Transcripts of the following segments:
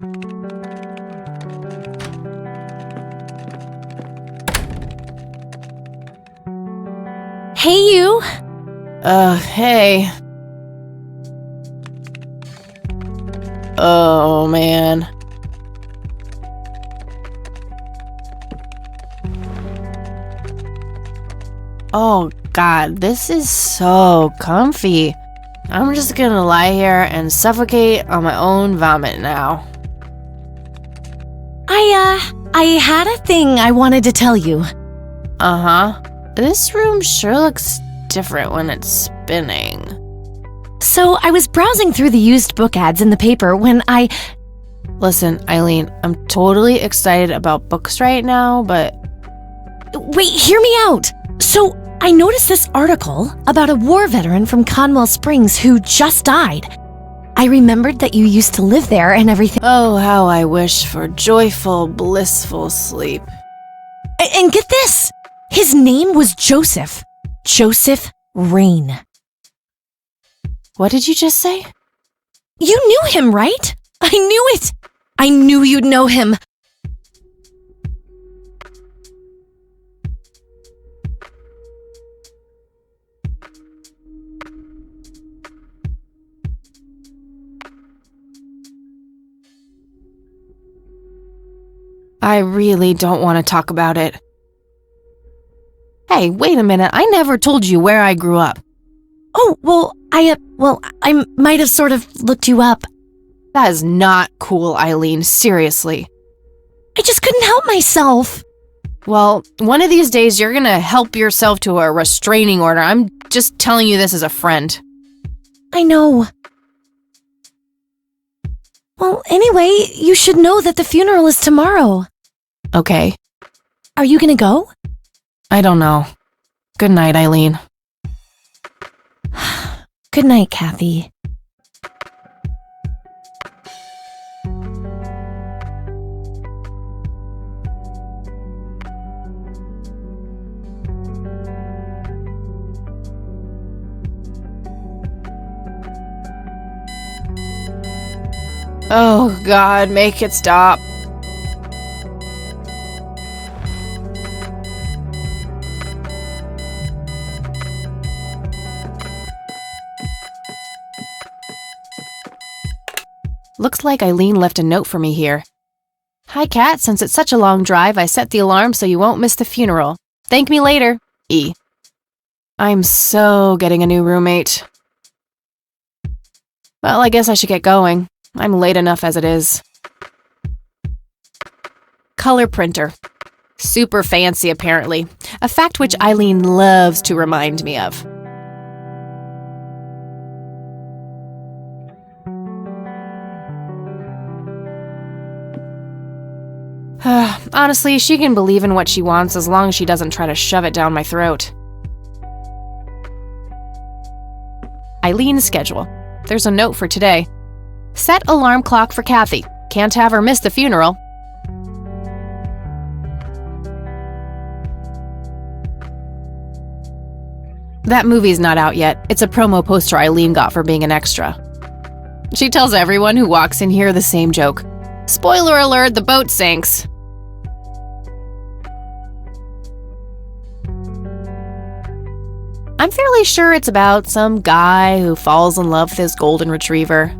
Hey, you! Hey. Oh, man. Oh, God, this is so comfy. I'm just gonna lie here and suffocate on my own vomit now. I had a thing I wanted to tell you. Uh-huh. This room sure looks different when it's spinning. So, I was browsing through the used book ads in the paper when Listen, Eileen, I'm totally excited about books right now, but... Wait, hear me out! So, I noticed this article about a war veteran from Conwell Springs who just died. I remembered that you used to live there and everything. Oh, how I wish for joyful, blissful sleep. And get this! His name was Joseph. Joseph Rain. What did you just say? You knew him, right? I knew it! I knew you'd know him. I really don't want to talk about it. Hey, wait a minute. I never told you where I grew up. Oh, well, I might have sort of looked you up. That is not cool, Eileen. Seriously. I just couldn't help myself. Well, one of these days you're gonna help yourself to a restraining order. I'm just telling you this as a friend. I know. Well, anyway, you should know that the funeral is tomorrow. Okay. Are you gonna go? I don't know. Good night, Eileen. Good night, Kathy. Oh, God, make it stop. Looks like Eileen left a note for me here. Hi, Kat. Since it's such a long drive, I set the alarm so you won't miss the funeral. Thank me later. E. I'm so getting a new roommate. Well, I guess I should get going. I'm late enough as it is. Color printer. Super fancy, apparently. A fact which Eileen loves to remind me of. Honestly, she can believe in what she wants as long as she doesn't try to shove it down my throat. Eileen's schedule. There's a note for today. Set alarm clock for Kathy. Can't have her miss the funeral. That movie's not out yet. It's a promo poster Eileen got for being an extra. She tells everyone who walks in here the same joke. Spoiler alert, the boat sinks. I'm fairly sure it's about some guy who falls in love with his golden retriever.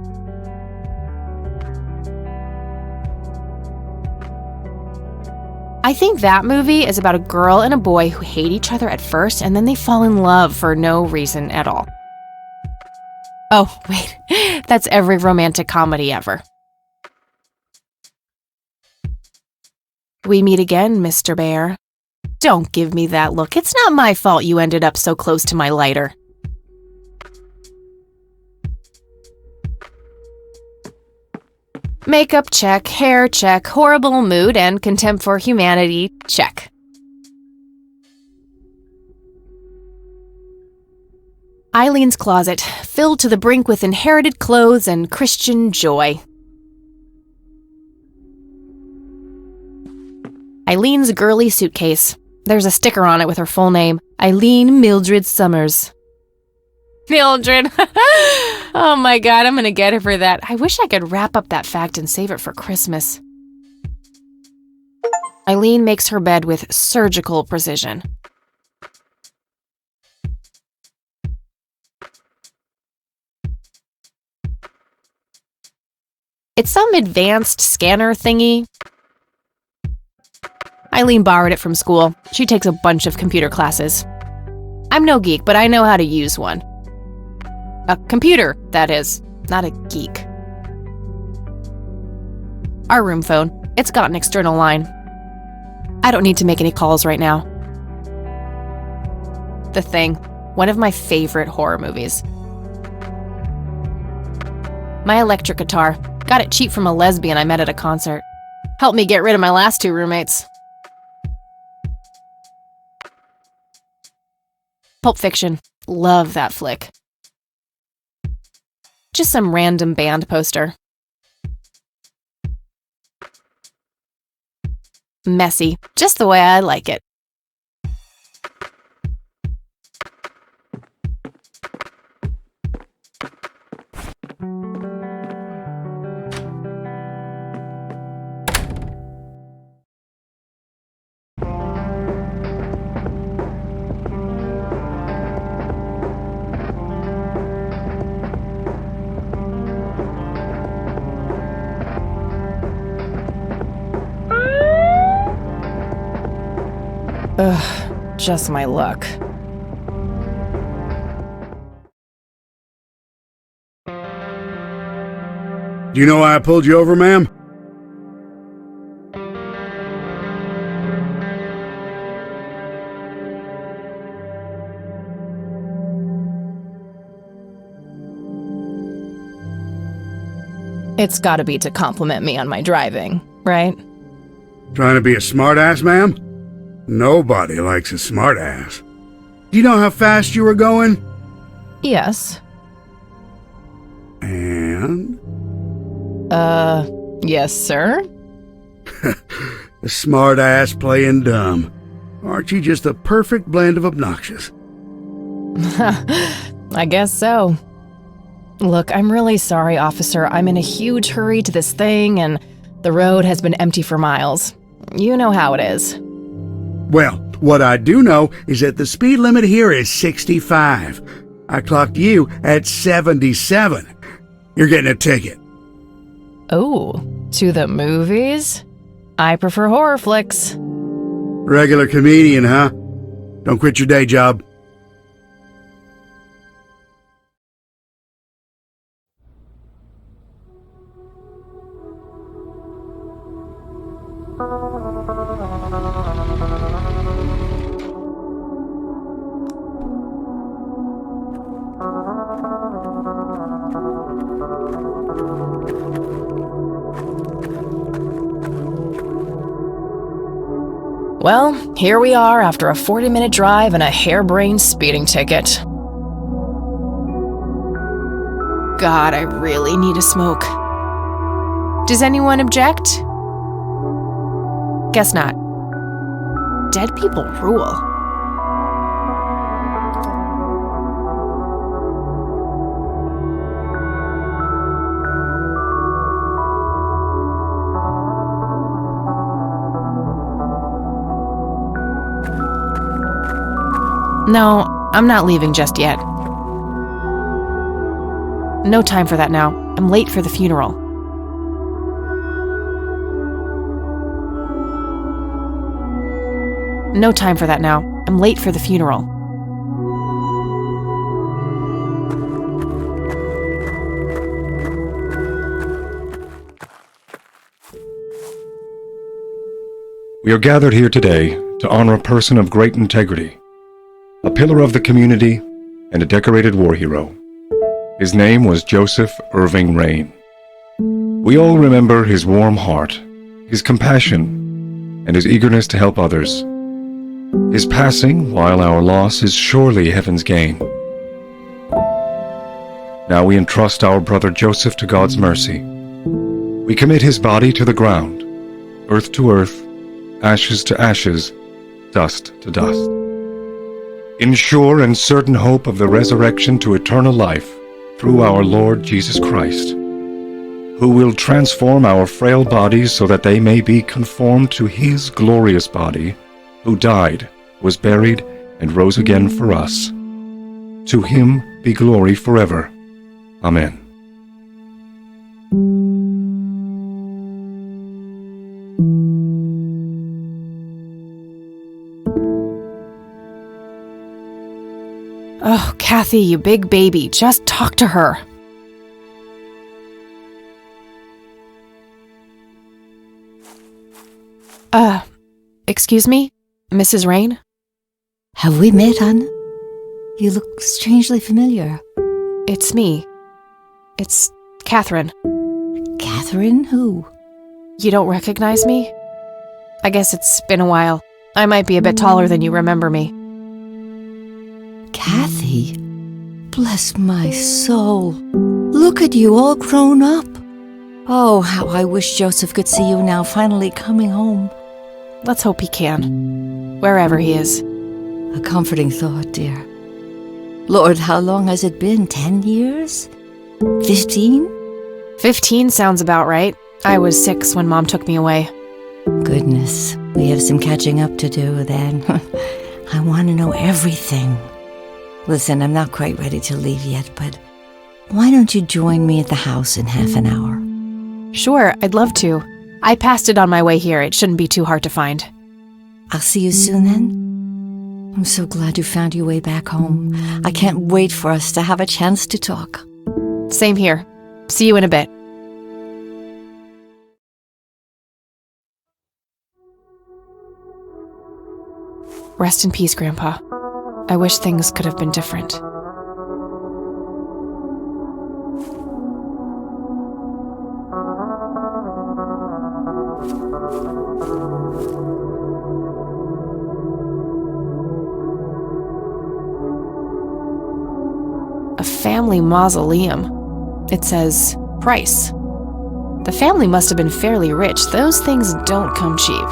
I think that movie is about a girl and a boy who hate each other at first and then they fall in love for no reason at all. Oh, wait, that's every romantic comedy ever. We meet again, Mr. Bear. Don't give me that look. It's not my fault you ended up so close to my lighter. Makeup check, hair check, horrible mood, and contempt for humanity check. Eileen's closet, filled to the brink with inherited clothes and Christian joy. Eileen's girly suitcase. There's a sticker on it with her full name, Eileen Mildred Summers. Mildred! Oh my god, I'm gonna get her for that. I wish I could wrap up that fact and save it for Christmas. Eileen makes her bed with surgical precision. It's some advanced scanner thingy. Eileen borrowed it from school. She takes a bunch of computer classes. I'm no geek, but I know how to use one. A computer, that is, not a geek. Our room phone. It's got an external line. I don't need to make any calls right now. The Thing, one of my favorite horror movies. My electric guitar. Got it cheap from a lesbian I met at a concert. Helped me get rid of my last 2 roommates. Pulp Fiction. Love that flick. Just some random band poster. Messy. Just the way I like it. Ugh, just my luck. Do you know why I pulled you over, ma'am? It's gotta be to compliment me on my driving, right? Trying to be a smartass, ma'am? Nobody likes a smartass. Do you know how fast you were going? Yes. And? Yes, sir? A smartass playing dumb. Aren't you just a perfect blend of obnoxious? I guess so. Look, I'm really sorry, officer. I'm in a huge hurry to this thing, and the road has been empty for miles. You know how it is. Well, what I do know is that the speed limit here is 65. I clocked you at 77. You're getting a ticket. Oh, to the movies? I prefer horror flicks. Regular comedian, huh? Don't quit your day job. Well, here we are after a 40-minute drive and a harebrained speeding ticket. God, I really need a smoke. Does anyone object? Guess not. Dead people rule. No, I'm not leaving just yet. No time for that now. I'm late for the funeral. No time for that now. I'm late for the funeral. We are gathered here today to honor a person of great integrity, a pillar of the community, and a decorated war hero. His name was Joseph Irving Rain. We all remember his warm heart, his compassion, and his eagerness to help others. His passing, while our loss, is surely heaven's gain. Now we entrust our brother Joseph to God's mercy. We commit his body to the ground, earth to earth, ashes to ashes, dust to dust. In sure and certain hope of the resurrection to eternal life, through our Lord Jesus Christ, who will transform our frail bodies so that they may be conformed to his glorious body, who died, was buried, and rose again for us. To him be glory forever. Amen. Oh, Kathy, you big baby, just talk to her. Excuse me, Mrs. Rain? Have we met, Anne? You look strangely familiar. It's me. It's Catherine. Catherine who? You don't recognize me? I guess it's been a while. I might be a bit taller than you remember me. Kathy? Bless my soul. Look at you, all grown up. Oh, how I wish Joseph could see you now, finally coming home. Let's hope he can, wherever he is. A comforting thought, dear. Lord, how long has it been? 10 years? 15? 15 sounds about right. I was 6 when Mom took me away. Goodness, we have some catching up to do then. I want to know everything. Listen, I'm not quite ready to leave yet, but why don't you join me at the house in half an hour? Sure, I'd love to. I passed it on my way here. It shouldn't be too hard to find. I'll see you soon then. I'm so glad you found your way back home. I can't wait for us to have a chance to talk. Same here. See you in a bit. Rest in peace, Grandpa. I wish things could have been different. A family mausoleum. It says, price. The family must have been fairly rich. Those things don't come cheap.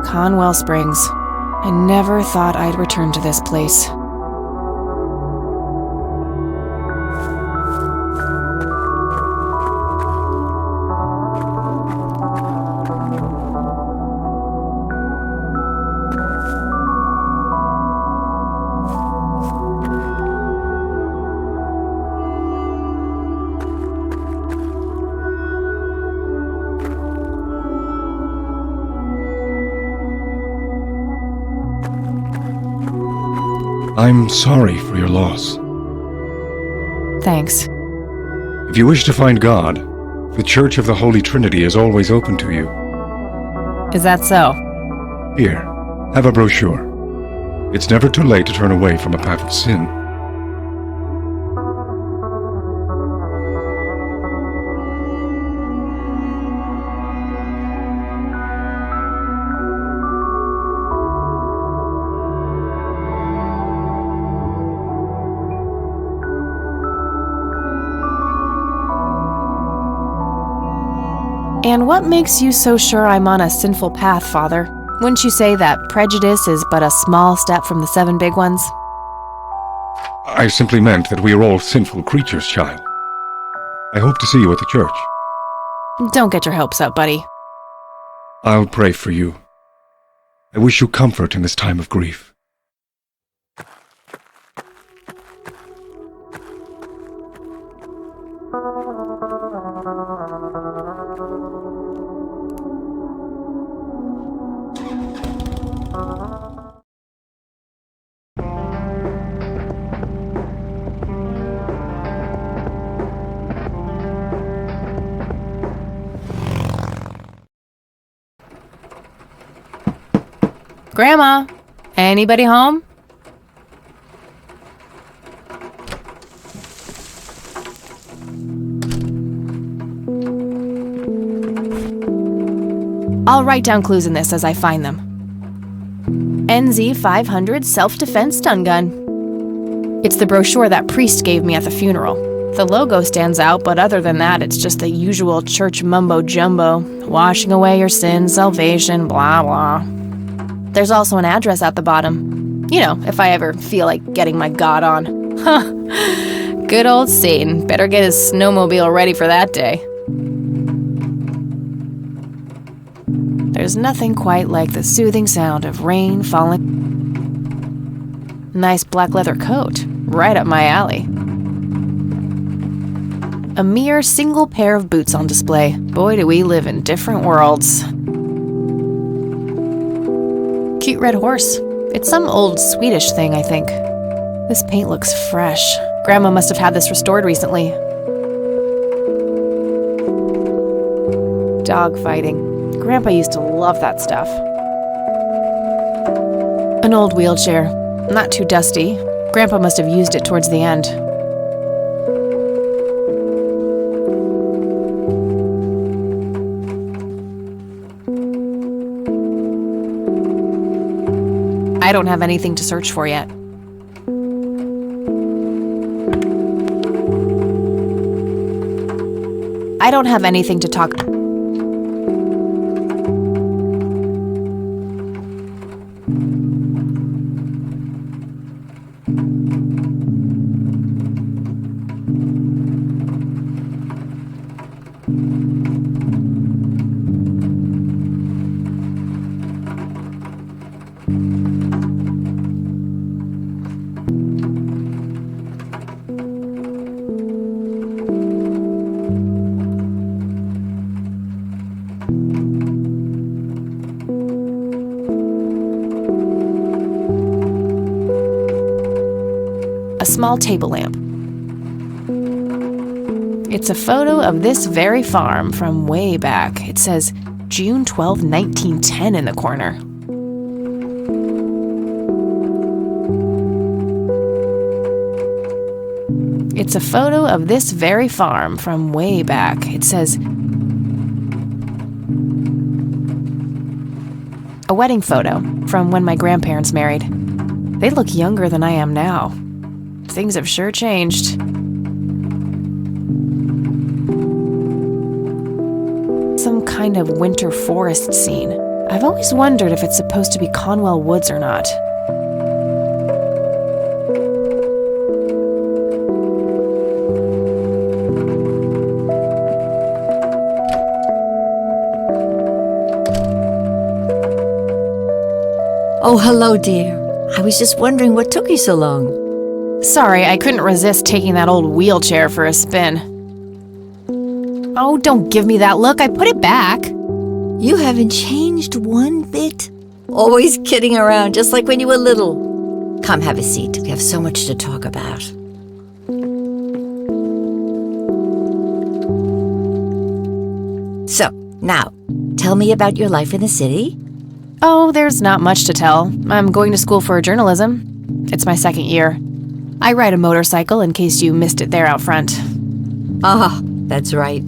Conwell Springs. I never thought I'd return to this place. I'm sorry for your loss. Thanks. If you wish to find God, the Church of the Holy Trinity is always open to you. Is that so? Here, have a brochure. It's never too late to turn away from a path of sin. And what makes you so sure I'm on a sinful path, Father? Wouldn't you say that prejudice is but a small step from the 7 big ones? I simply meant that we are all sinful creatures, child. I hope to see you at the church. Don't get your hopes up, buddy. I'll pray for you. I wish you comfort in this time of grief. Grandma, anybody home? I'll write down clues in this as I find them. NZ 500 self-defense stun gun. It's the brochure that priest gave me at the funeral. The logo stands out, but other than that, it's just the usual church mumbo-jumbo. Washing away your sins, salvation, blah, blah. There's also an address at the bottom. You know, if I ever feel like getting my god on. Huh. Good old Satan. Better get his snowmobile ready for that day. There's nothing quite like the soothing sound of rain falling. Nice black leather coat. Right up my alley. A mere single pair of boots on display. Boy, do we live in different worlds. Cute red horse. It's some old Swedish thing, I think. This paint looks fresh. Grandma must have had this restored recently. Dog fighting. Grandpa used to love that stuff. An old wheelchair. Not too dusty. Grandpa must have used it towards the end. I don't have anything to search for yet. I don't have anything to talk. A small table lamp. It's a photo of this very farm from way back. It says June 12, 1910 in the corner. It's a photo of this very farm from way back. It says a wedding photo from when my grandparents married. They look younger than I am now. Things have sure changed. Some kind of winter forest scene. I've always wondered if it's supposed to be Conwell Woods or not. Oh, hello, dear. I was just wondering what took you so long. Sorry, I couldn't resist taking that old wheelchair for a spin. Oh, don't give me that look. I put it back. You haven't changed one bit. Always kidding around, just like when you were little. Come, have a seat. We have so much to talk about. So, now, tell me about your life in the city. Oh, there's not much to tell. I'm going to school for journalism. It's my second year. I ride a motorcycle in case you missed it there out front. Ah, that's right.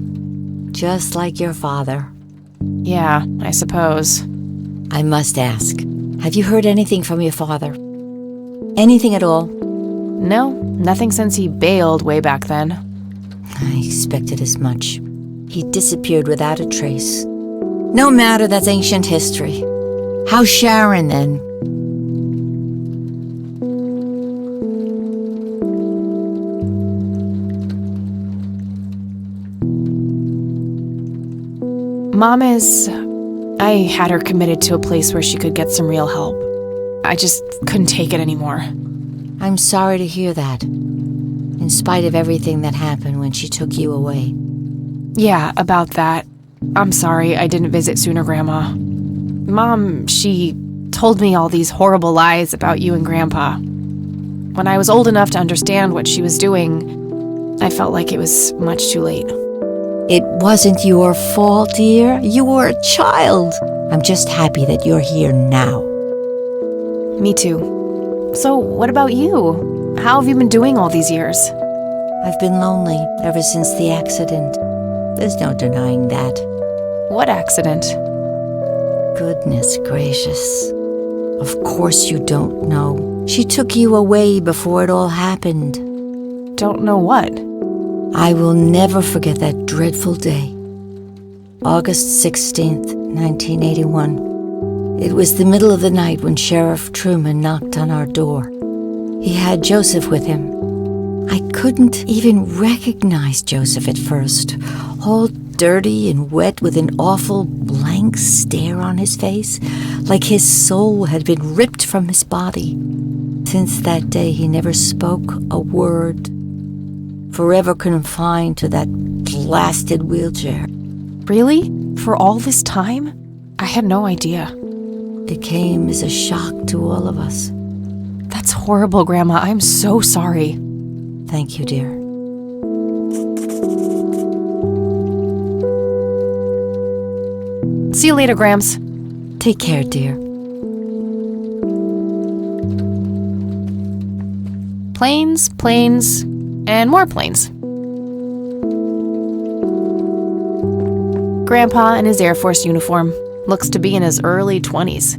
Just like your father. Yeah, I suppose. I must ask, have you heard anything from your father? Anything at all? No, nothing since he bailed way back then. I expected as much. He disappeared without a trace. No matter, that's ancient history. How's Sharon, then? Mom is... I had her committed to a place where she could get some real help. I just couldn't take it anymore. I'm sorry to hear that. In spite of everything that happened when she took you away. Yeah, about that. I'm sorry I didn't visit sooner, Grandma. Mom, she told me all these horrible lies about you and Grandpa. When I was old enough to understand what she was doing, I felt like it was much too late. It wasn't your fault, dear. You were a child. I'm just happy that you're here now. Me too. So, what about you? How have you been doing all these years? I've been lonely ever since the accident. There's no denying that. What accident? Goodness gracious. Of course you don't know. She took you away before it all happened. Don't know what? I will never forget that dreadful day. August 16th, 1981. It was the middle of the night when Sheriff Truman knocked on our door. He had Joseph with him. I couldn't even recognize Joseph at first, all dirty and wet with an awful blank stare on his face, like his soul had been ripped from his body. Since that day, he never spoke a word, forever confined to that blasted wheelchair. Really? For all this time? I had no idea. It came as a shock to all of us. That's horrible, Grandma. I'm so sorry. Thank you, dear. See you later, Grams. Take care, dear. Planes, planes, and more planes. Grandpa in his Air Force uniform looks to be in his early 20s.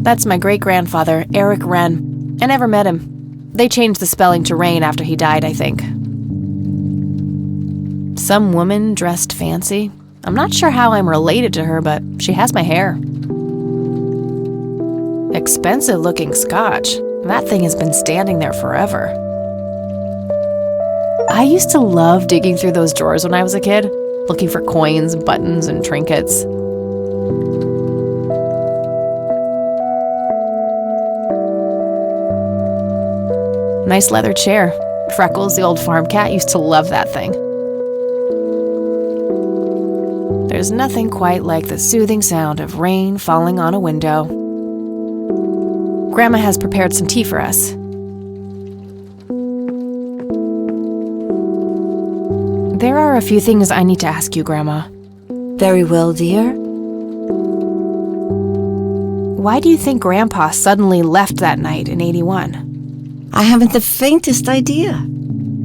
That's my great-grandfather, Eric Wren. I never met him. They changed the spelling to Rain after he died, I think. Some woman dressed fancy. I'm not sure how I'm related to her, but she has my hair. Expensive-looking scotch. That thing has been standing there forever. I used to love digging through those drawers when I was a kid, looking for coins, buttons, and trinkets. Nice leather chair. Freckles, the old farm cat, used to love that thing. There's nothing quite like the soothing sound of rain falling on a window. Grandma has prepared some tea for us. There are a few things I need to ask you, Grandma. Very well, dear. Why do you think Grandpa suddenly left that night in 81? I haven't the faintest idea.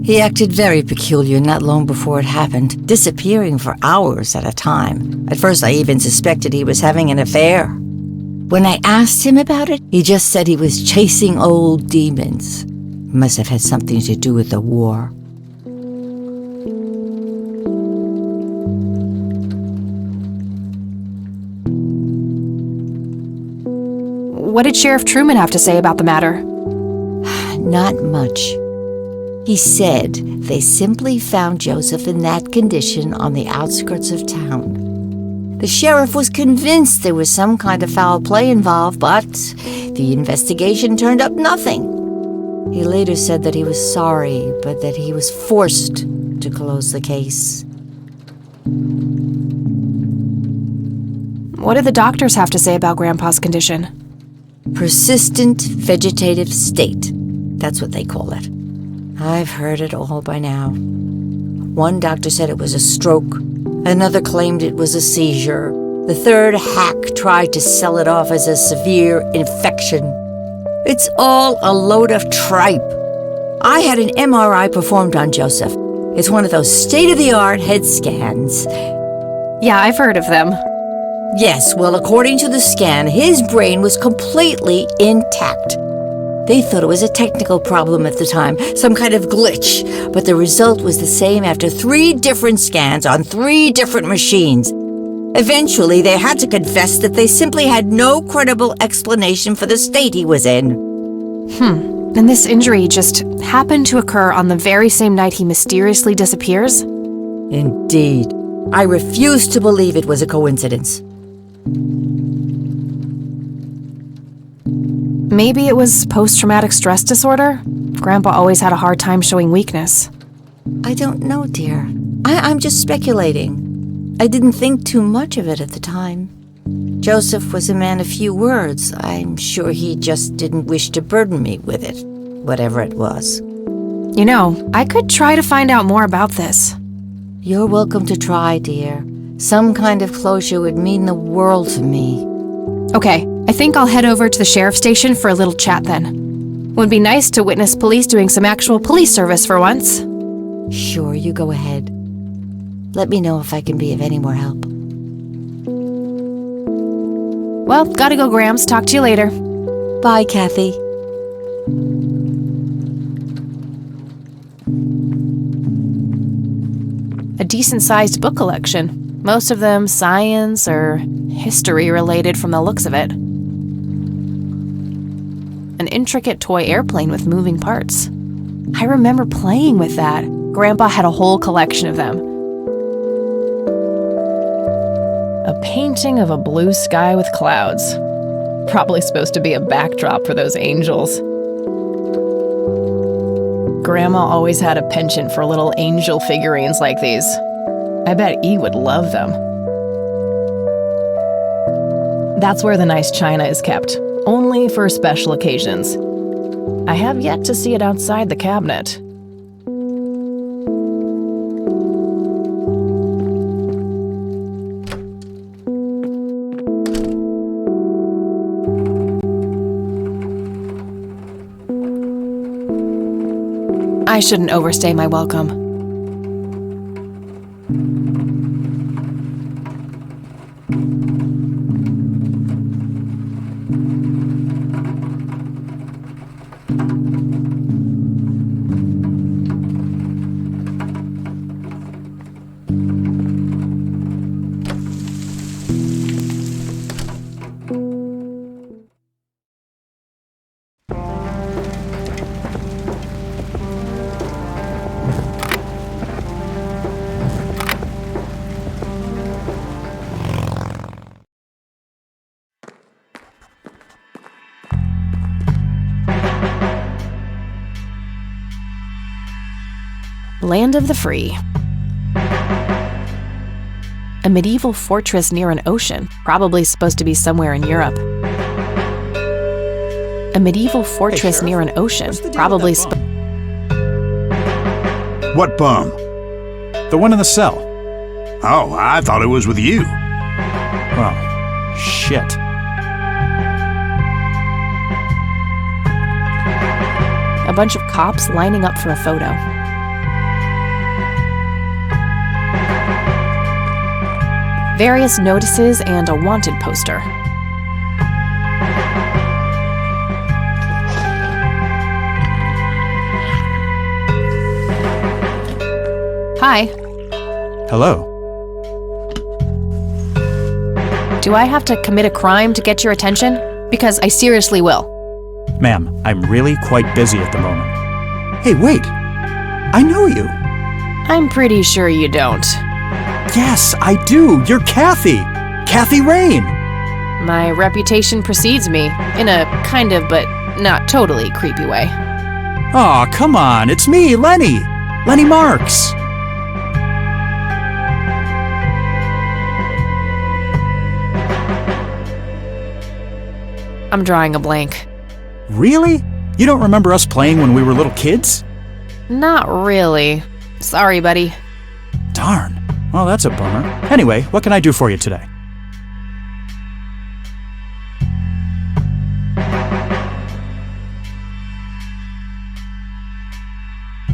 He acted very peculiar not long before it happened, disappearing for hours at a time. At first, I even suspected he was having an affair. When I asked him about it, he just said he was chasing old demons. Must have had something to do with the war. What did Sheriff Truman have to say about the matter? Not much. He said they simply found Joseph in that condition on the outskirts of town. The sheriff was convinced there was some kind of foul play involved, but the investigation turned up nothing. He later said that he was sorry, but that he was forced to close the case. What did the doctors have to say about Grandpa's condition? Persistent vegetative state. That's what they call it. I've heard it all by now. One doctor said it was a stroke. Another claimed it was a seizure. The third hack tried to sell it off as a severe infection. It's all a load of tripe. I had an MRI performed on Joseph. It's one of those state-of-the-art head scans. Yeah, I've heard of them. Yes, well, according to the scan, his brain was completely intact. They thought it was a technical problem at the time, some kind of glitch, but the result was the same after 3 different scans on 3 different machines. Eventually, they had to confess that they simply had no credible explanation for the state he was in. And this injury just happened to occur on the very same night he mysteriously disappears? Indeed. I refuse to believe it was a coincidence. Maybe it was post-traumatic stress disorder? Grandpa always had a hard time showing weakness. I don't know, dear. I'm just speculating. I didn't think too much of it at the time. Joseph was a man of few words. I'm sure he just didn't wish to burden me with it, whatever it was. You know, I could try to find out more about this. You're welcome to try, dear. Some kind of closure would mean the world to me. Okay, I think I'll head over to the sheriff's station for a little chat then. Would be nice to witness police doing some actual police service for once. Sure, you go ahead. Let me know if I can be of any more help. Well, gotta go, Grams. Talk to you later. Bye, Kathy. A decent-sized book collection. Most of them science or history related from the looks of it. An intricate toy airplane with moving parts. I remember playing with that. Grandpa had a whole collection of them. A painting of a blue sky with clouds. Probably supposed to be a backdrop for those angels. Grandma always had a penchant for little angel figurines like these. I bet E would love them. That's where the nice china is kept, only for special occasions. I have yet to see it outside the cabinet. I shouldn't overstay my welcome. Land of the Free. A medieval fortress near an ocean, probably supposed to be somewhere in Europe. A medieval fortress near an ocean, probably What bum? The one in the cell. Oh, I thought it was with you. Well, shit. a bunch of cops lining up for a photo. Various notices and a wanted poster. Hi. Hello. Do I have to commit a crime to get your attention? Because I seriously will. Ma'am, I'm really quite busy at the moment. Hey, wait! I know you! I'm pretty sure you don't. Yes, I do! You're Kathy! Kathy Rain! My reputation precedes me, in a kind of but not totally creepy way. Aw, come on, it's me, Lenny! Lenny Marks! I'm drawing a blank. Really? You don't remember us playing when we were little kids? Not really. Sorry, buddy. Darn. Well, that's a bummer. Anyway, what can I do for you today?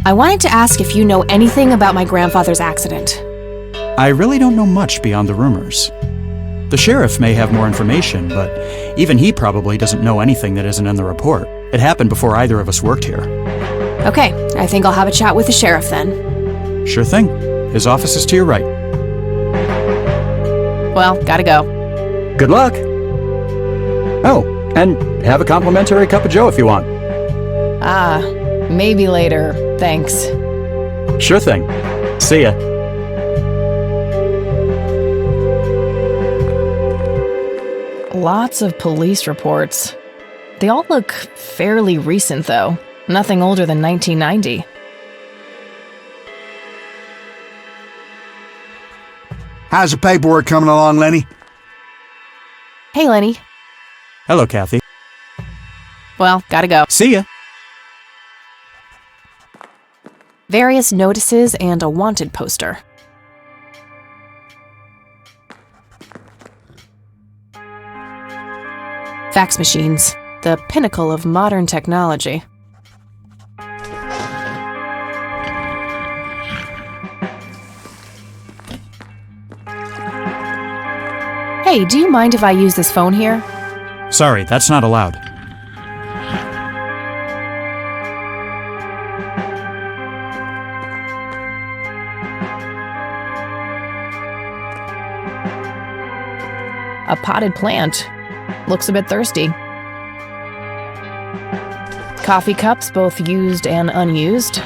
I wanted to ask if you know anything about my grandfather's accident. I really don't know much beyond the rumors. The sheriff may have more information, but even he probably doesn't know anything that isn't in the report. It happened before either of us worked here. Okay, I think I'll have a chat with the sheriff then. Sure thing. His office is to your right. Well, gotta go. Good luck! Oh, and have a complimentary cup of joe if you want. Ah, maybe later. Thanks. Sure thing. See ya. Lots of police reports. They all look fairly recent, though. Nothing older than 1990. How's the paperwork coming along, Lenny? Hey, Lenny. Hello, Kathy. Well, gotta go. See ya! Various notices and a wanted poster. Fax machines, the pinnacle of modern technology. Hey, do you mind if I use this phone here? Sorry, that's not allowed. a potted plant. Looks a bit thirsty. Coffee cups, both used and unused.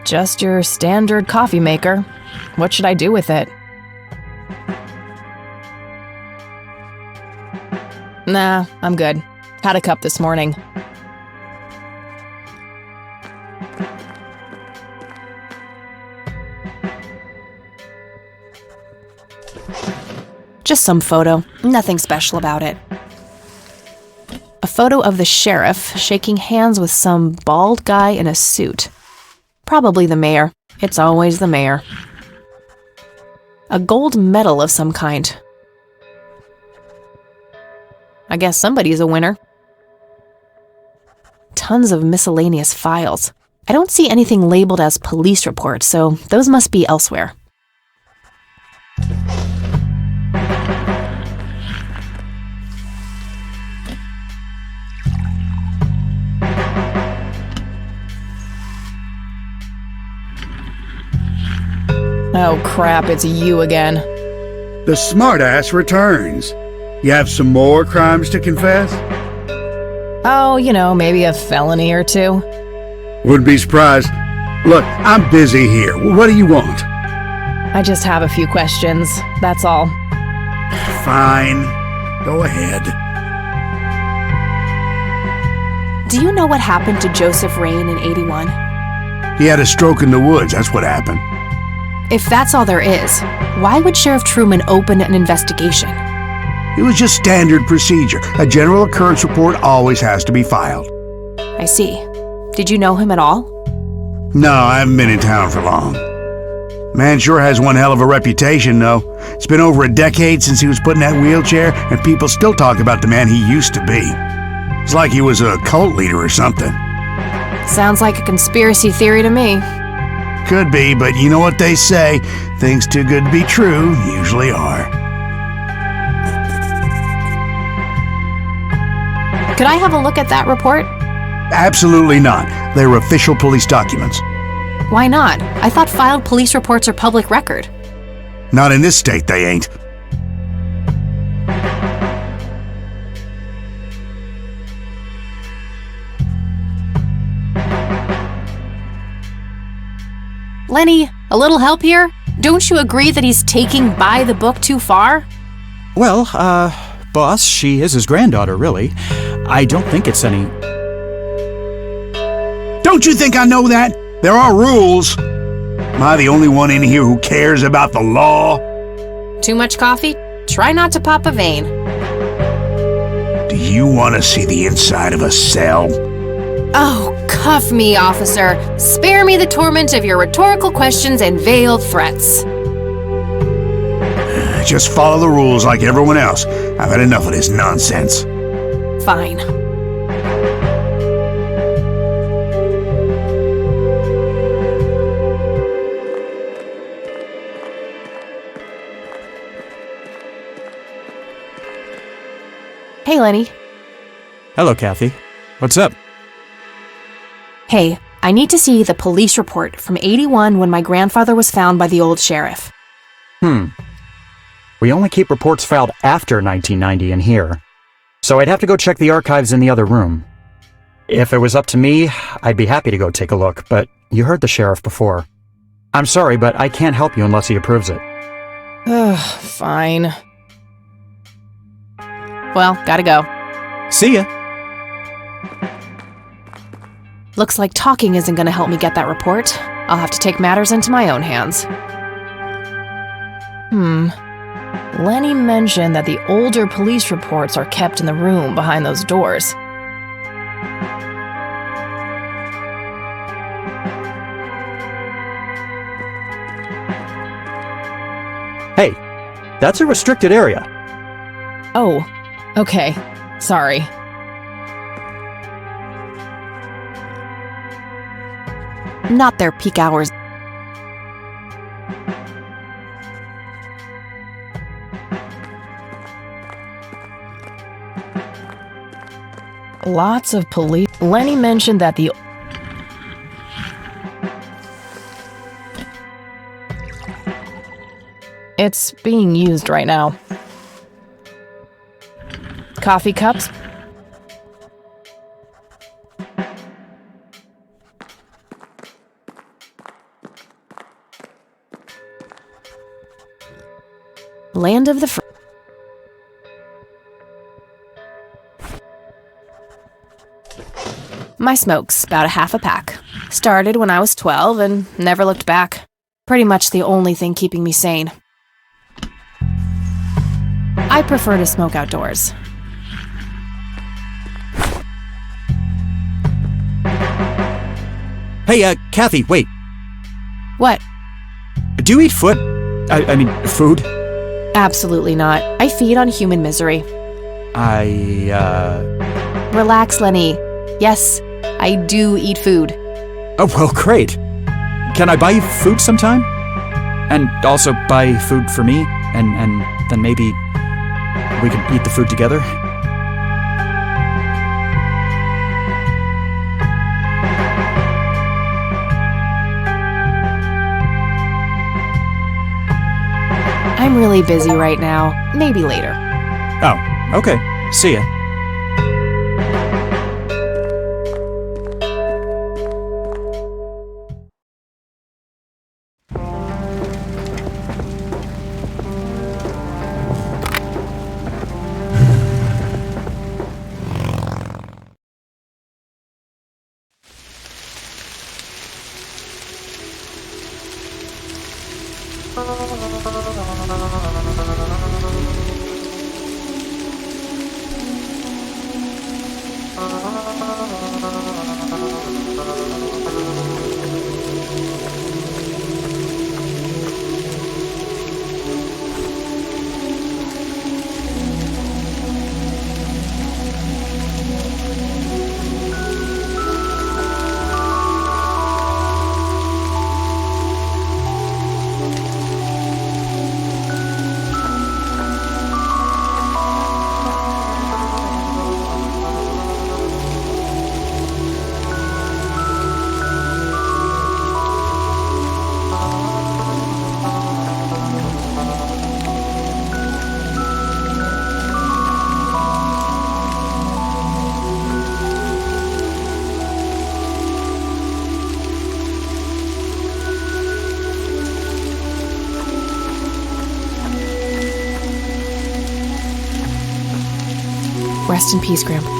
Just your standard coffee maker. What should I do with it? Nah, I'm good. Had a cup this morning. Just some photo. Nothing special about it. A photo of the sheriff shaking hands with some bald guy in a suit. Probably the mayor. It's always the mayor. A gold medal of some kind. I guess somebody's a winner. Tons of miscellaneous files. I don't see anything labeled as police reports, so those must be elsewhere. Oh crap, it's you again. The smartass returns. You have some more crimes to confess? Oh, maybe a felony or two. Wouldn't be surprised. Look, I'm busy here. What do you want? I just have a few questions, that's all. Fine. Go ahead. Do you know what happened to Joseph Rain in 81? He had a stroke in the woods, that's what happened. If that's all there is, why would Sheriff Truman open an investigation? It was just standard procedure. A general occurrence report always has to be filed. I see. Did you know him at all? No, I haven't been in town for long. Man sure has one hell of a reputation, though. It's been over a decade since he was put in that wheelchair, and people still talk about the man he used to be. It's like he was a cult leader or something. Sounds like a conspiracy theory to me. Could be, but you know what they say, things too good to be true usually are. Could I have a look at that report? Absolutely not. They're official police documents. Why not? I thought filed police reports are public record. Not in this state, they ain't. Lenny, a little help here? Don't you agree that he's taking by the book too far? Well, boss, she is his granddaughter, really. I don't think it's any... Don't you think I know that? There are rules. Am I the only one in here who cares about the law? Too much coffee? Try not to pop a vein. Do you want to see the inside of a cell? Oh, cuff me, officer. Spare me the torment of your rhetorical questions and veiled threats. Just follow the rules like everyone else. I've had enough of this nonsense. Fine. Hey, Lenny. Hello, Kathy. What's up? Hey, I need to see the police report from 81 when my grandfather was found by the old sheriff. We only keep reports filed after 1990 in here, so I'd have to go check the archives in the other room. If it was up to me, I'd be happy to go take a look, but you heard the sheriff before. I'm sorry, but I can't help you unless he approves it. Fine. Well, gotta go. See ya. Looks like talking isn't gonna help me get that report. I'll have to take matters into my own hands. Lenny mentioned that the older police reports are kept in the room behind those doors. Hey, that's a restricted area. Oh, okay. Sorry. Not their peak hours. Lots of police. Lenny mentioned that the... It's being used right now. Coffee cups? Land of the free. My smoke's about a half a pack. Started when I was 12 and never looked back. Pretty much the only thing keeping me sane. I prefer to smoke outdoors. Hey, Kathy, wait. What? Do you eat foot? I mean, food? Absolutely not. I feed on human misery. Relax, Lenny. Yes, I do eat food. Oh, well, great. Can I buy you food sometime? And also buy food for me? And then maybe we can eat the food together? I'm really busy right now. Maybe later. Oh, okay. See ya. Rest in peace, Grandpa.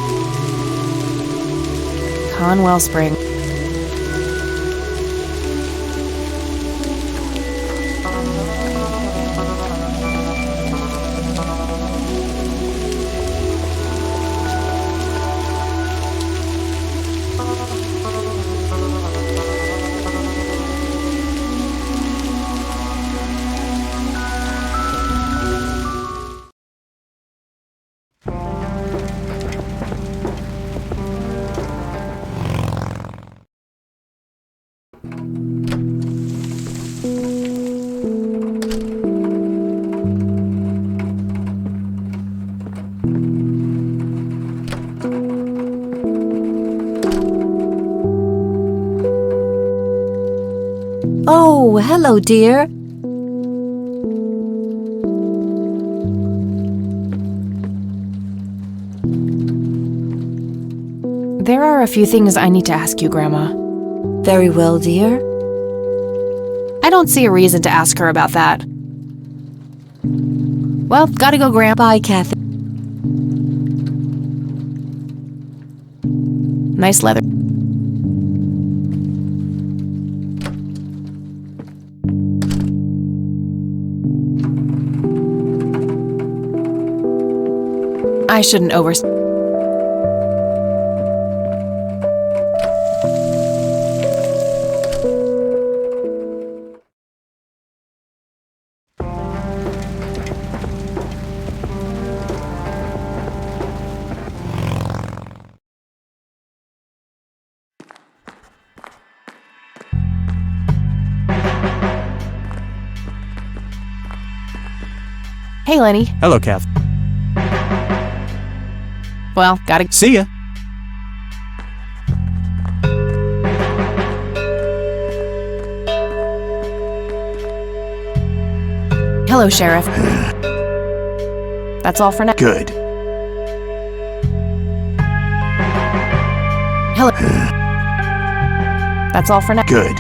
Conwell Spring. Oh, hello, dear. There are a few things I need to ask you, Grandma. Very well, dear. I don't see a reason to ask her about that. Well, gotta go, Grandpa. Bye, Kathy. Nice leather. I shouldn't over... Hey, Lenny. Hello, Kath. Well, gotta... See ya. Hello, Sheriff. That's all for now. Good. Hello. That's all for now. Good.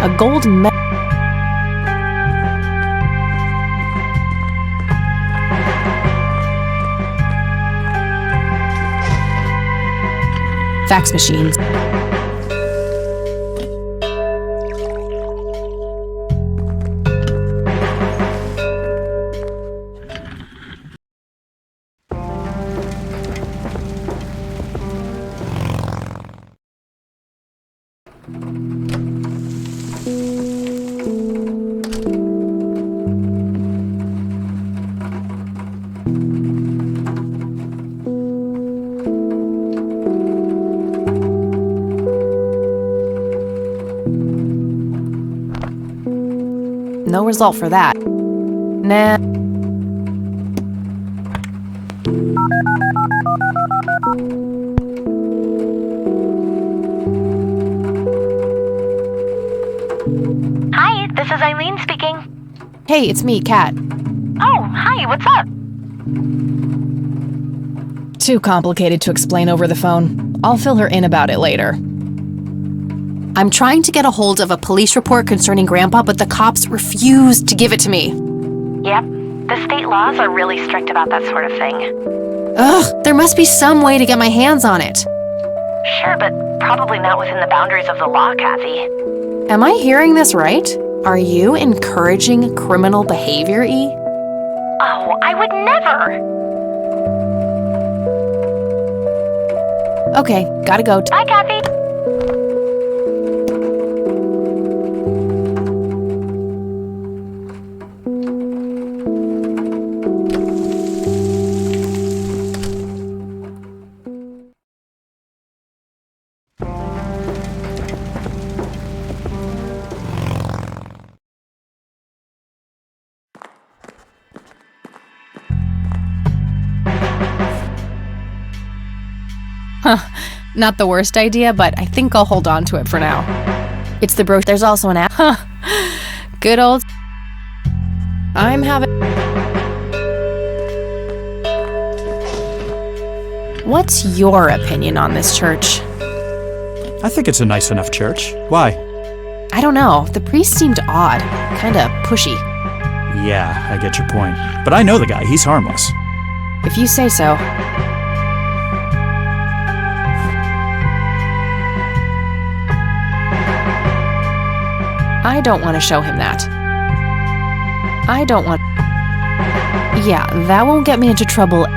A gold medal. Fax machines. No result for that. Nah. Hi, this is Eileen speaking. Hey, it's me, Kat. Oh, hi, what's up? Too complicated to explain over the phone. I'll fill her in about it later. I'm trying to get a hold of a police report concerning Grandpa, but the cops refuse to give it to me. Yep, the state laws are really strict about that sort of thing. Ugh, there must be some way to get my hands on it. Sure, but probably not within the boundaries of the law, Kathy. Am I hearing this right? Are you encouraging criminal behavior, E? Oh, I would never! Okay, gotta go. Bye, Kathy! Not the worst idea, but I think I'll hold on to it for now. It's the brochure. There's also an app. Good old. I'm having. What's your opinion on this church? I think it's a nice enough church. Why? I don't know. The priest seemed odd. Kinda pushy. Yeah, I get your point. But I know the guy. He's harmless. If you say so. I don't want to show him that. I don't want... Yeah, that won't get me into trouble.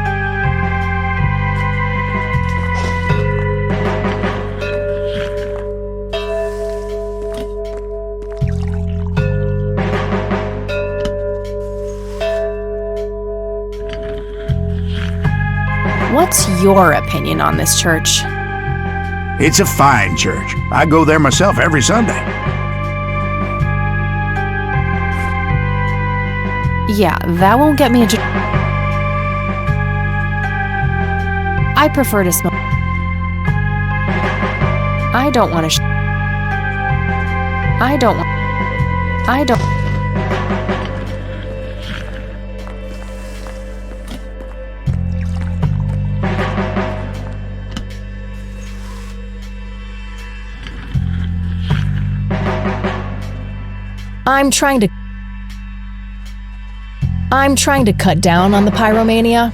What's your opinion on this church? It's a fine church. I go there myself every Sunday. Yeah, that won't get me into... I prefer to smoke. I don't want to... I don't want... I don't... I'm trying to cut down on the pyromania.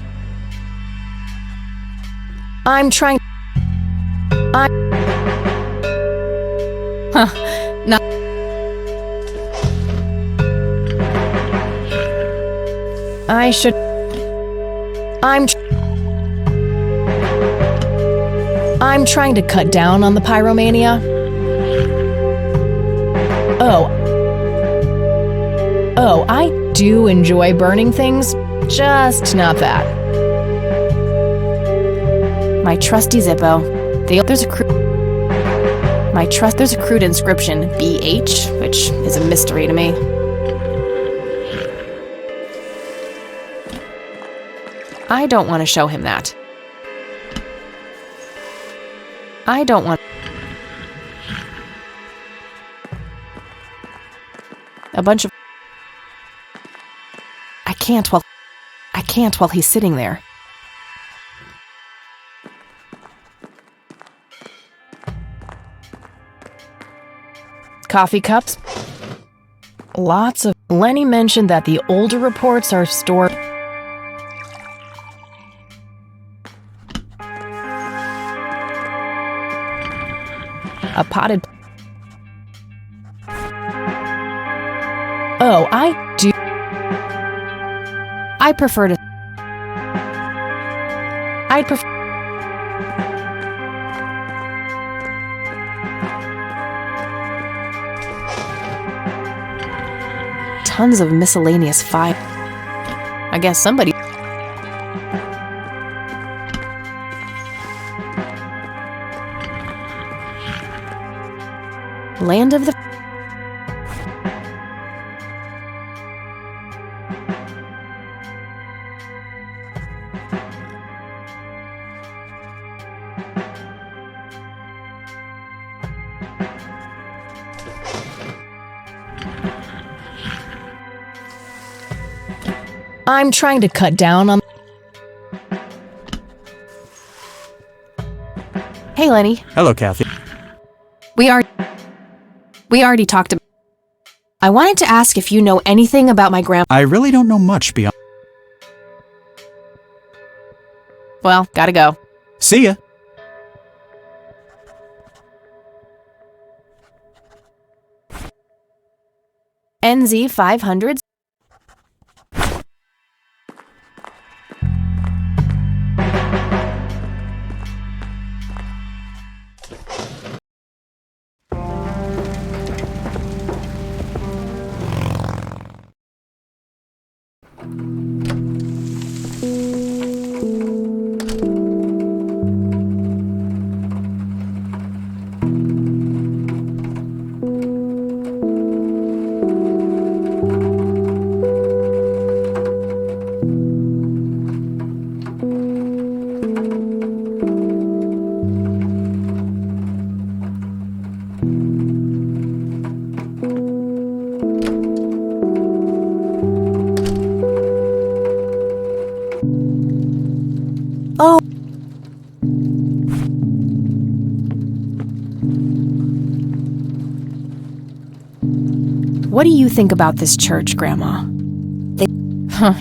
Not. I should. I'm trying to cut down on the pyromania. Oh, I do enjoy burning things, just not that. My trusty Zippo. There's a crude inscription, BH, which is a mystery to me. I don't want to show him that. I don't want a bunch of... I can't while he's sitting there. Coffee cups. Lots of... Lenny mentioned that the older reports are stored... A potted... Oh, I do... I prefer to... I'd prefer... Tons of miscellaneous files. I guess somebody... Land of the... I'm trying to cut down on... Hey, Lenny. Hello, Kathy. We already talked about... I wanted to ask if you know anything about my grandpa... I really don't know much beyond... Well, gotta go. See ya! NZ 500. Oh. What do you think about this church, Grandma?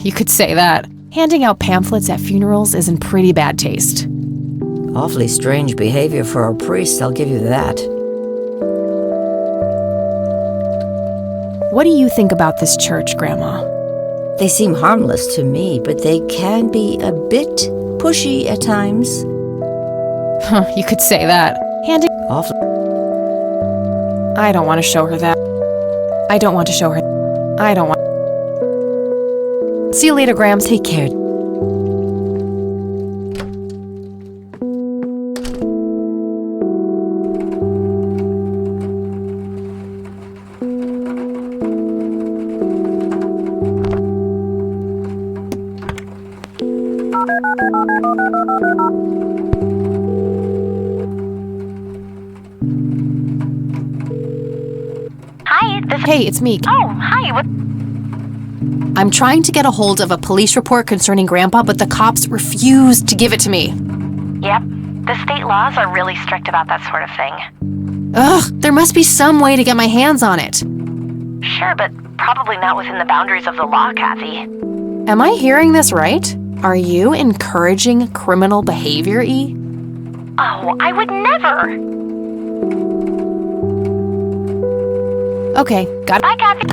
You could say that. Handing out pamphlets at funerals is in pretty bad taste. Awfully strange behavior for a priest, I'll give you that. What do you think about this church, Grandma? They seem harmless to me, but they can be a bit pushy at times. You could say that. Handing... Awfully... I don't want to show her that. I don't want to show her... I don't want... See you later, Grams. Take care. Hey, it's me. Oh, hi. What? I'm trying to get a hold of a police report concerning Grandpa, but the cops refused to give it to me. Yep. The state laws are really strict about that sort of thing. Ugh, there must be some way to get my hands on it. Sure, but probably not within the boundaries of the law, Kathy. Am I hearing this right? Are you encouraging criminal behavior, E? Oh, I would never. Okay, got it. Bye, Kathy.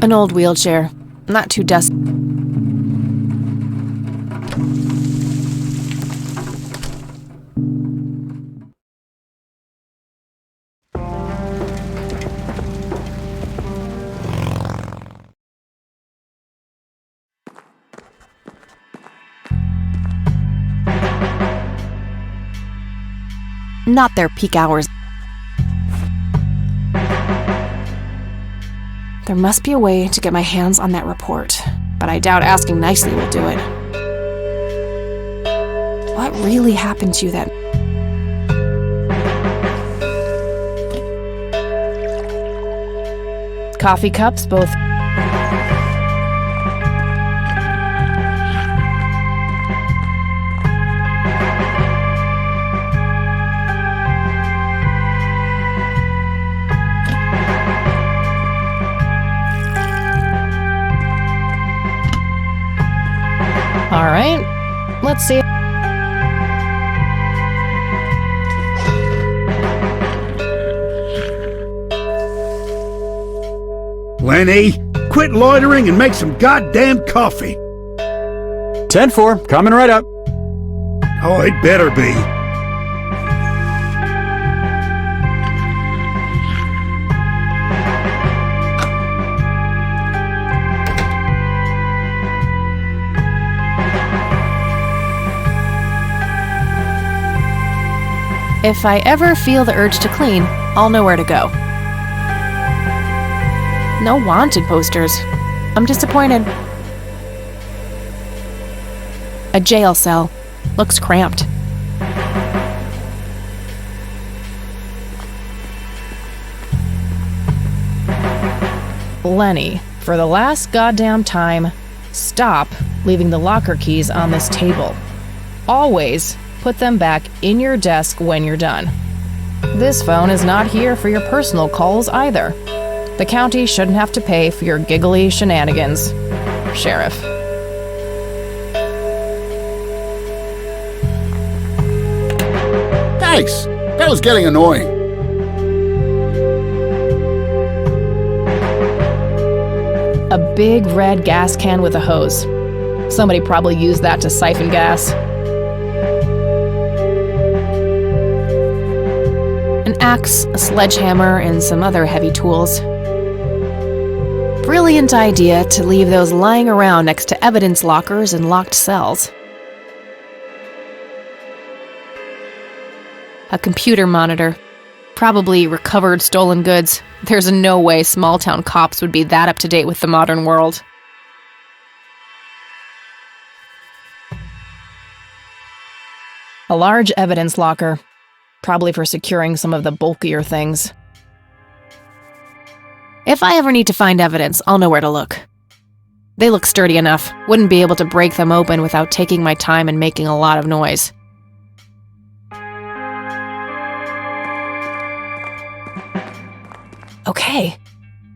An old wheelchair. Not too dusty. Not their peak hours. There must be a way to get my hands on that report, but I doubt asking nicely will do it. What really happened to you that... Coffee cups, both... All right, let's see. Lenny, quit loitering and make some goddamn coffee. 10-4, coming right up. Oh, it better be. If I ever feel the urge to clean, I'll know where to go. No wanted posters. I'm disappointed. A jail cell. Looks cramped. Lenny, for the last goddamn time, stop leaving the locker keys on this table. Always put them back in your desk when you're done. This phone is not here for your personal calls either. The county shouldn't have to pay for your giggly shenanigans. Sheriff. Thanks. That was getting annoying. A big red gas can with a hose. Somebody probably used that to siphon gas. An axe, a sledgehammer, and some other heavy tools. Brilliant idea to leave those lying around next to evidence lockers and locked cells. A computer monitor. Probably recovered stolen goods. There's no way small-town cops would be that up-to-date with the modern world. A large evidence locker. Probably for securing some of the bulkier things. If I ever need to find evidence, I'll know where to look. They look sturdy enough. Wouldn't be able to break them open without taking my time and making a lot of noise. Okay.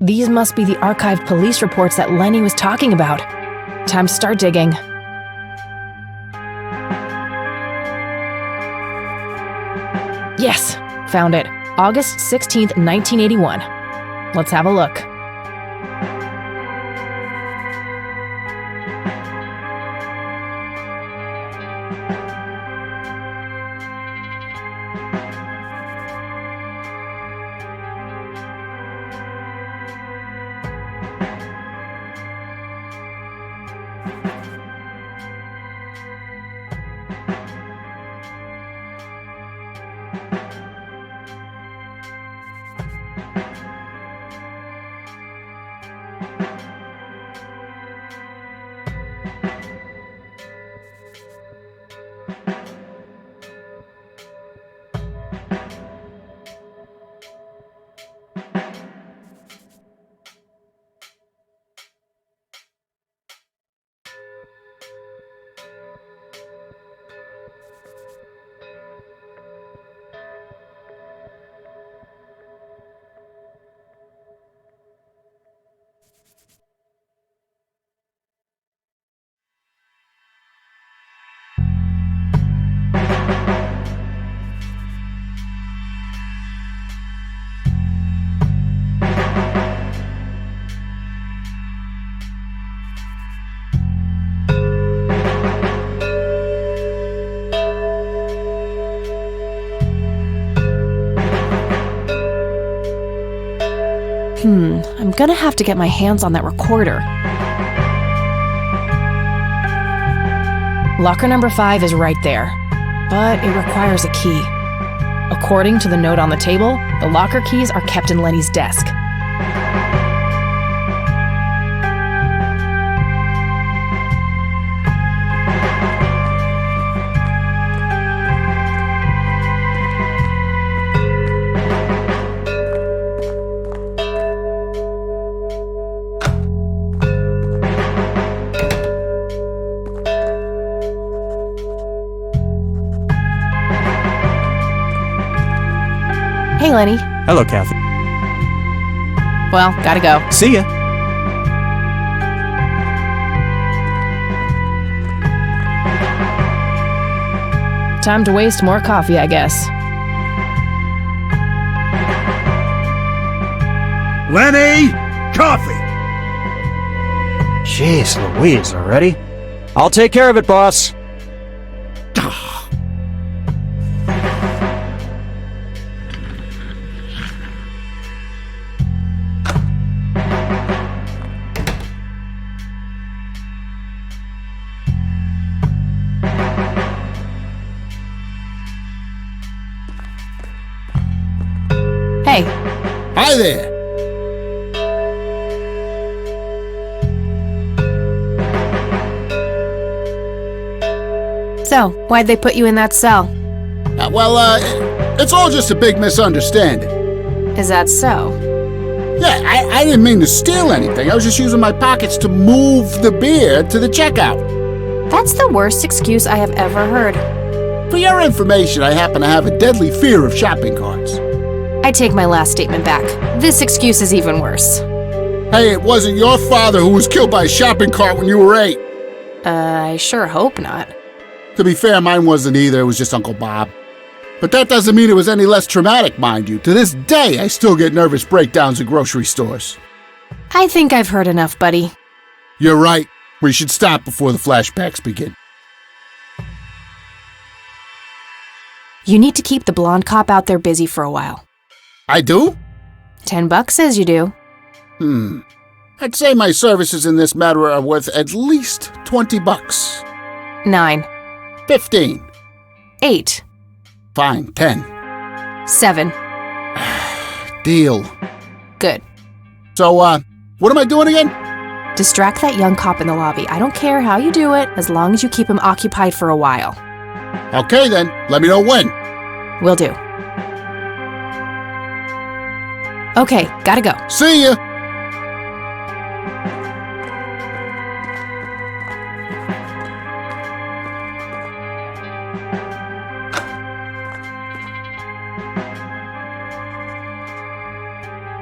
These must be the archived police reports that Lenny was talking about. Time to start digging. Yes, found it. August 16th, 1981. Let's have a look. I'm gonna have to get my hands on that recorder. Locker number 5 is right there, but it requires a key. According to the note on the table, the locker keys are kept in Lenny's desk. Hey, Lenny. Hello, Kathy. Well, gotta go. See ya. Time to waste more coffee, I guess. Lenny! Coffee! Jeez Louise, already? I'll take care of it, boss. Hey, Hi there. so why'd they put you in that cell? It's all just a big misunderstanding. Is that so? Yeah, I didn't mean to steal anything. I was just using my pockets to move the beer to the checkout. That's the worst excuse I have ever heard. For your information, I happen to have a deadly fear of shopping carts. I take my last statement back. This excuse is even worse. Hey, it wasn't your father who was killed by a shopping cart when you were 8. I sure hope not. To be fair, mine wasn't either. It was just Uncle Bob. But that doesn't mean it was any less traumatic, mind you. To this day, I still get nervous breakdowns at grocery stores. I think I've heard enough, buddy. You're right. We should stop before the flashbacks begin. You need to keep the blonde cop out there busy for a while. I do? $10 says you do. I'd say my services in this matter are worth at least $20. 9. 15. 8. Fine, 10. 7. Deal. Good. So, what am I doing again? Distract that young cop in the lobby. I don't care how you do it, as long as you keep him occupied for a while. Okay then, let me know when. Will do. Okay, gotta go. See ya!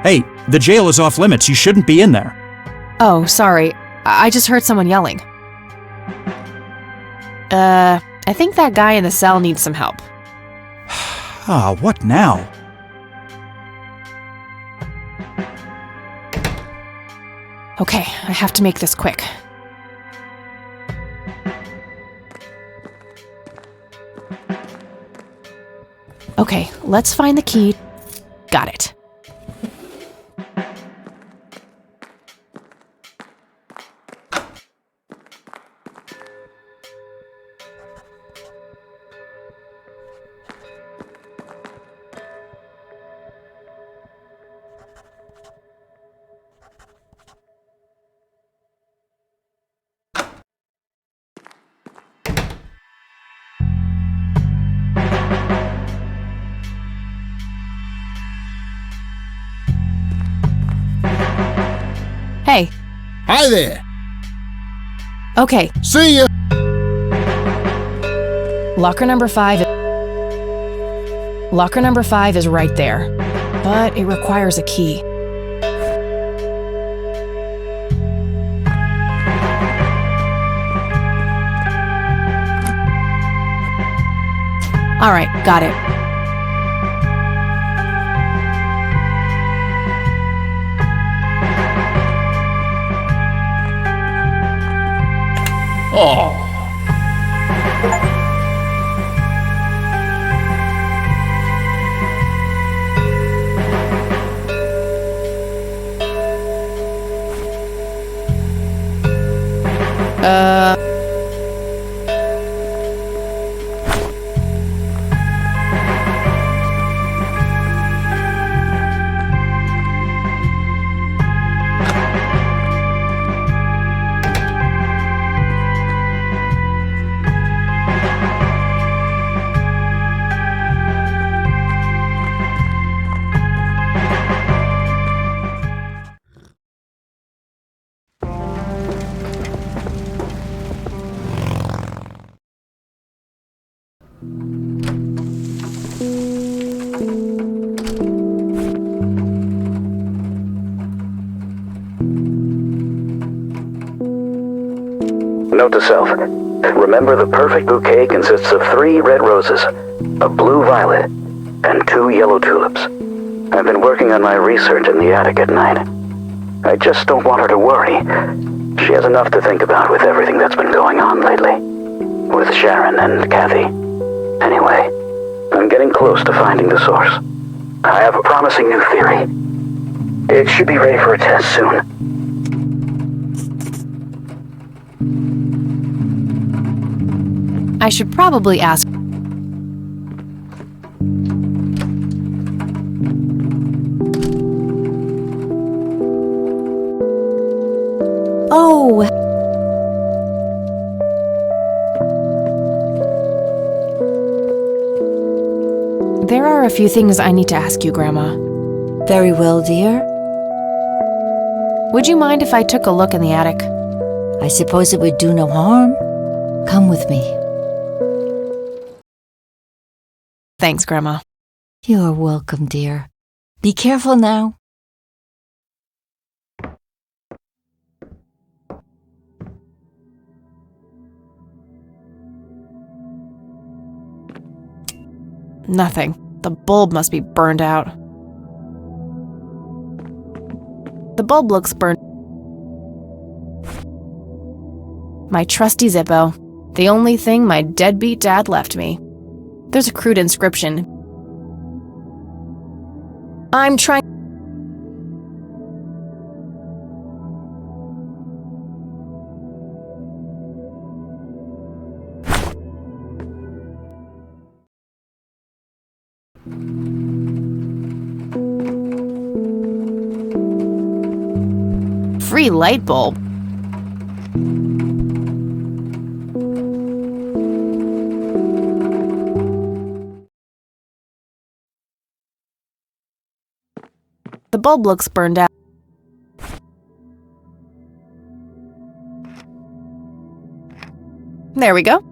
Hey, the jail is off limits. You shouldn't be in there. Oh, sorry. I just heard someone yelling. I think that guy in the cell needs some help. Ah, what now? Okay, I have to make this quick. Okay, let's find the key. Got it. Hey. Hi there. Okay, See ya! locker number 5. Locker number 5 is right there, but it requires a key. All right, got it. Oh. Note to self. Remember, the perfect bouquet consists of 3 red roses, a blue violet, and 2 yellow tulips. I've been working on my research in the attic at night. I just don't want her to worry. She has enough to think about with everything that's been going on lately. With Sharon and Kathy. Anyway, I'm getting close to finding the source. I have a promising new theory. It should be ready for a test soon. I should probably ask. Oh, There are a few things I need to ask you, Grandma. Very well, dear. Would you mind if I took a look in the attic? I suppose it would do no harm. Come with me. Thanks, Grandma. You're welcome, dear. Be careful now. Nothing. The bulb must be burned out. The bulb looks burned. My trusty Zippo. The only thing my deadbeat dad left me. There's a crude inscription. I'm trying. Free light bulb. The bulb looks burned out. There we go.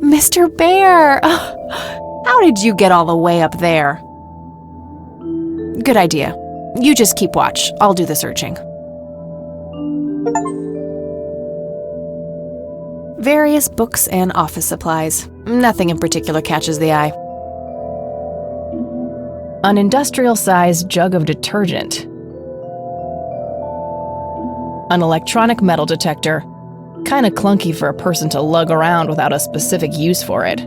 Mr. Bear! How did you get all the way up there? Good idea. You just keep watch. I'll do the searching. Various books and office supplies. Nothing in particular catches the eye. An industrial-sized jug of detergent. An electronic metal detector. Kinda clunky for a person to lug around without a specific use for it.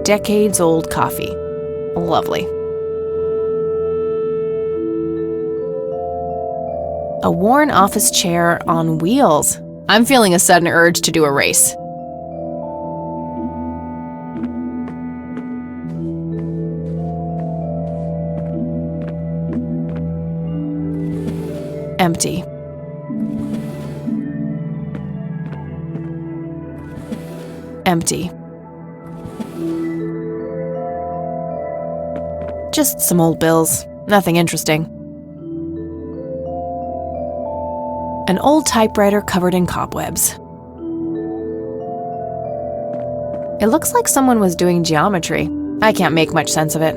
Decades-old coffee. Lovely. A worn office chair on wheels. I'm feeling a sudden urge to do a race. Empty. Empty. Just some old bills. Nothing interesting. An old typewriter covered in cobwebs. It looks like someone was doing geometry. I can't make much sense of it.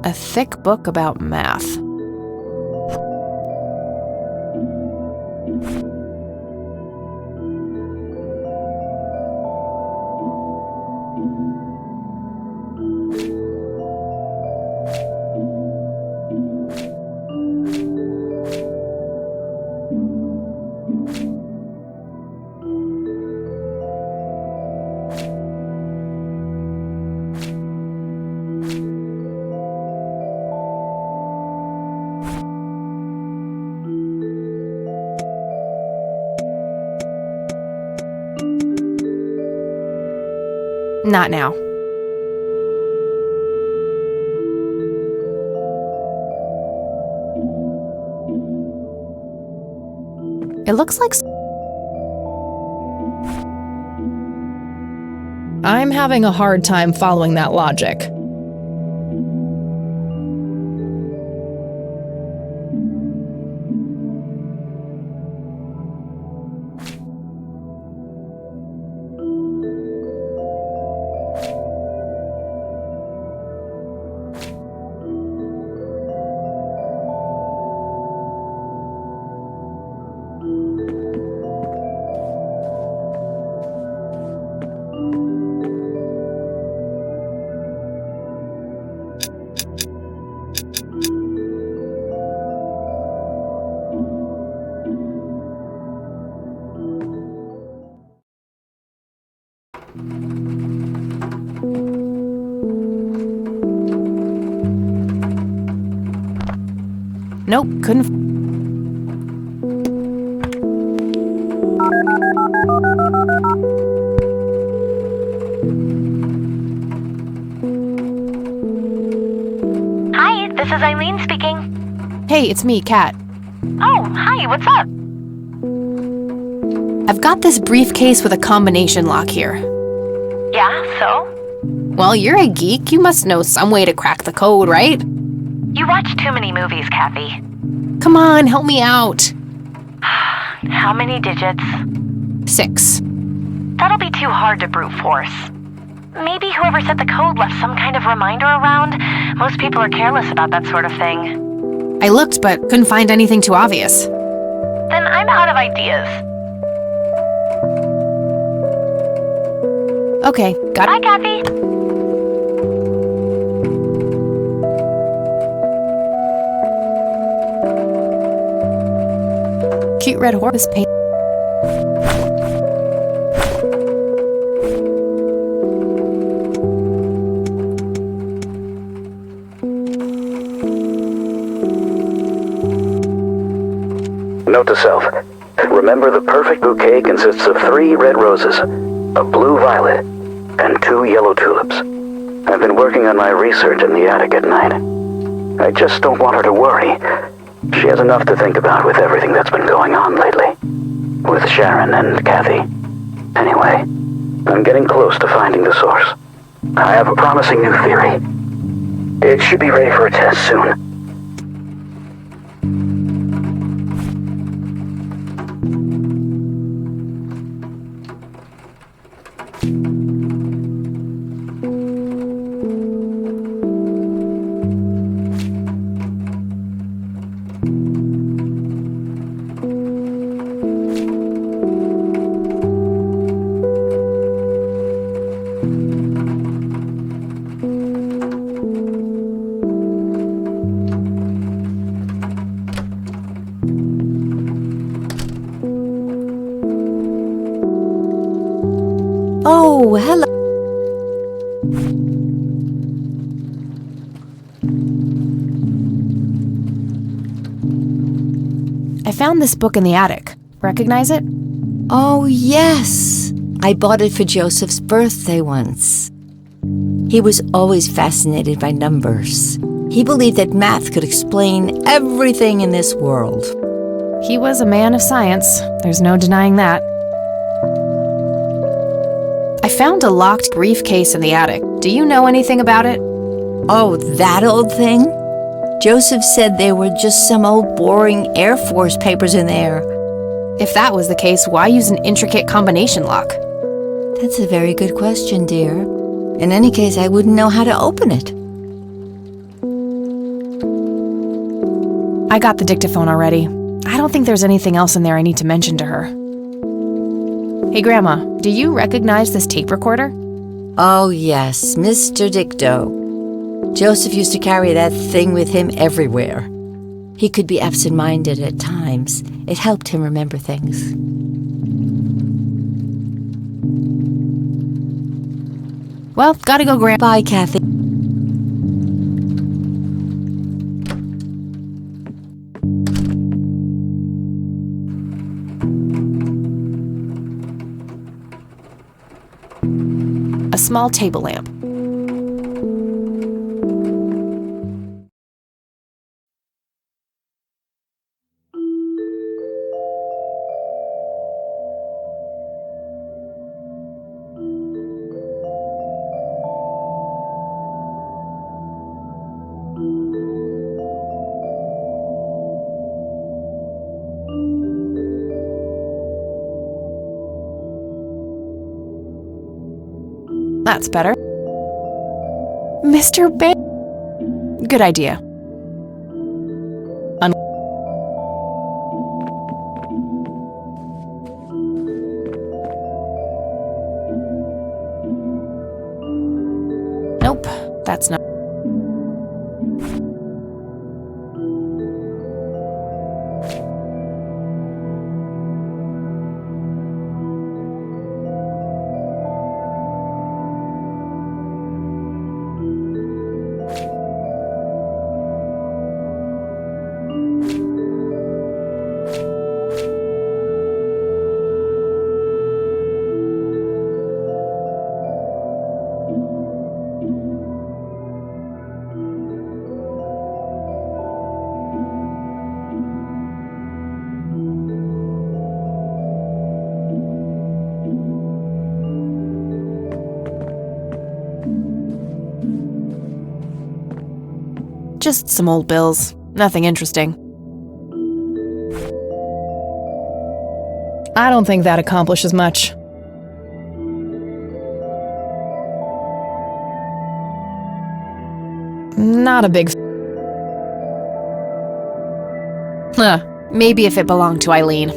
A thick book about math. Not now. It looks like... I'm having a hard time following that logic. Nope, couldn't... Hi, this is Eileen speaking. Hey, it's me, Kat. Oh, hi, what's up? I've got this briefcase with a combination lock here. Yeah, so? Well, you're a geek. You must know some way to crack the code, right? You watch too many movies, Kathy. Come on, help me out. How many digits? 6. That'll be too hard to brute force. Maybe whoever set the code left some kind of reminder around. Most people are careless about that sort of thing. I looked, but couldn't find anything too obvious. Then I'm out of ideas. Okay, got Bye, it. Kathy. Cute red horse paint. Note to self. Remember, the perfect bouquet consists of 3 red roses, a blue violet, and 2 yellow tulips. I've been working on my research in the attic at night. I just don't want her to worry. She has enough to think about with everything that's been going on lately. With Sharon and Kathy. Anyway, I'm getting close to finding the source. I have a promising new theory. It should be ready for a test soon. Oh, hello. I found this book in the attic. Recognize it? Oh, yes. I bought it for Joseph's birthday once. He was always fascinated by numbers. He believed that math could explain everything in this world. He was a man of science. There's no denying that. I found a locked briefcase in the attic. Do you know anything about it? Oh, that old thing? Joseph said there were just some old boring Air Force papers in there. If that was the case, why use an intricate combination lock? That's a very good question, dear. In any case, I wouldn't know how to open it. I got the dictaphone already. I don't think there's anything else in there I need to mention to her. Hey, Grandma, do you recognize this tape recorder? Oh, yes, Mr. Dicto. Joseph used to carry that thing with him everywhere. He could be absent-minded at times. It helped him remember things. Well, gotta go, Grandma. Bye, Kathy. A small table lamp. That's better. Mr. Ba- Good idea. Nope, that's not. Just some old bills. Nothing interesting. I don't think that accomplishes much. Not a big. Maybe if it belonged to Eileen.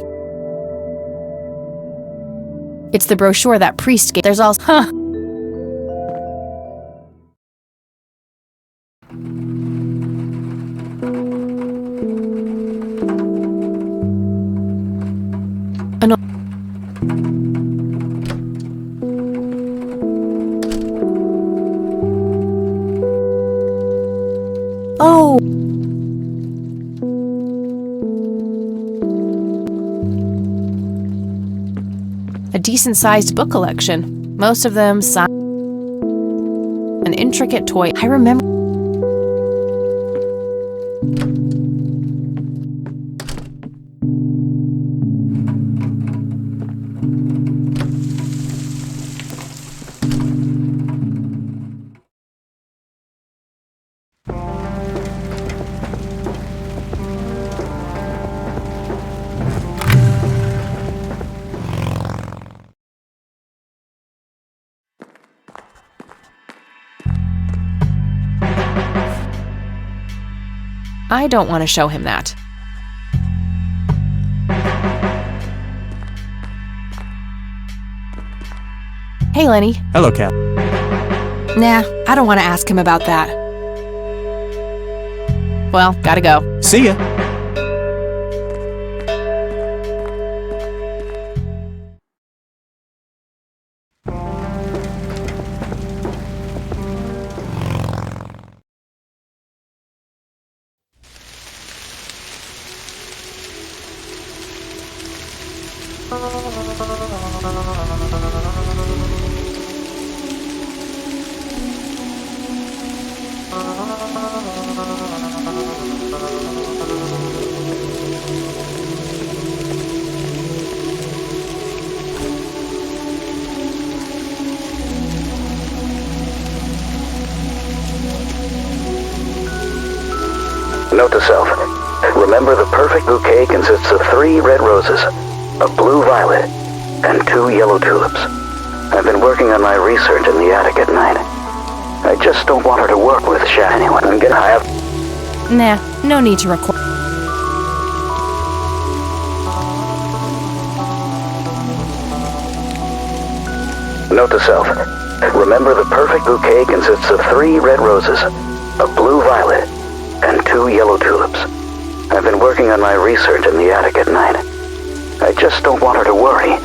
It's the brochure that priest gave. There's also. Oh! A decent-sized book collection. Most of them signed. An intricate toy. I remember. I don't want to show him that. Hey, Lenny. Hello, Kat. Nah, I don't want to ask him about that. Well, gotta go. See ya. Note to self. Remember, the perfect bouquet consists of 3 red roses, a blue violet, and 2 yellow tulips. I've been working on my research in the attic at night. I just don't want her to work with Shat anyway. I'm getting high up. Nah, no need to record. Note to self. Remember, the perfect bouquet consists of 3 red roses, a blue violet, and 2 yellow tulips. I've been working on my research in the attic at night. I just don't want her to worry.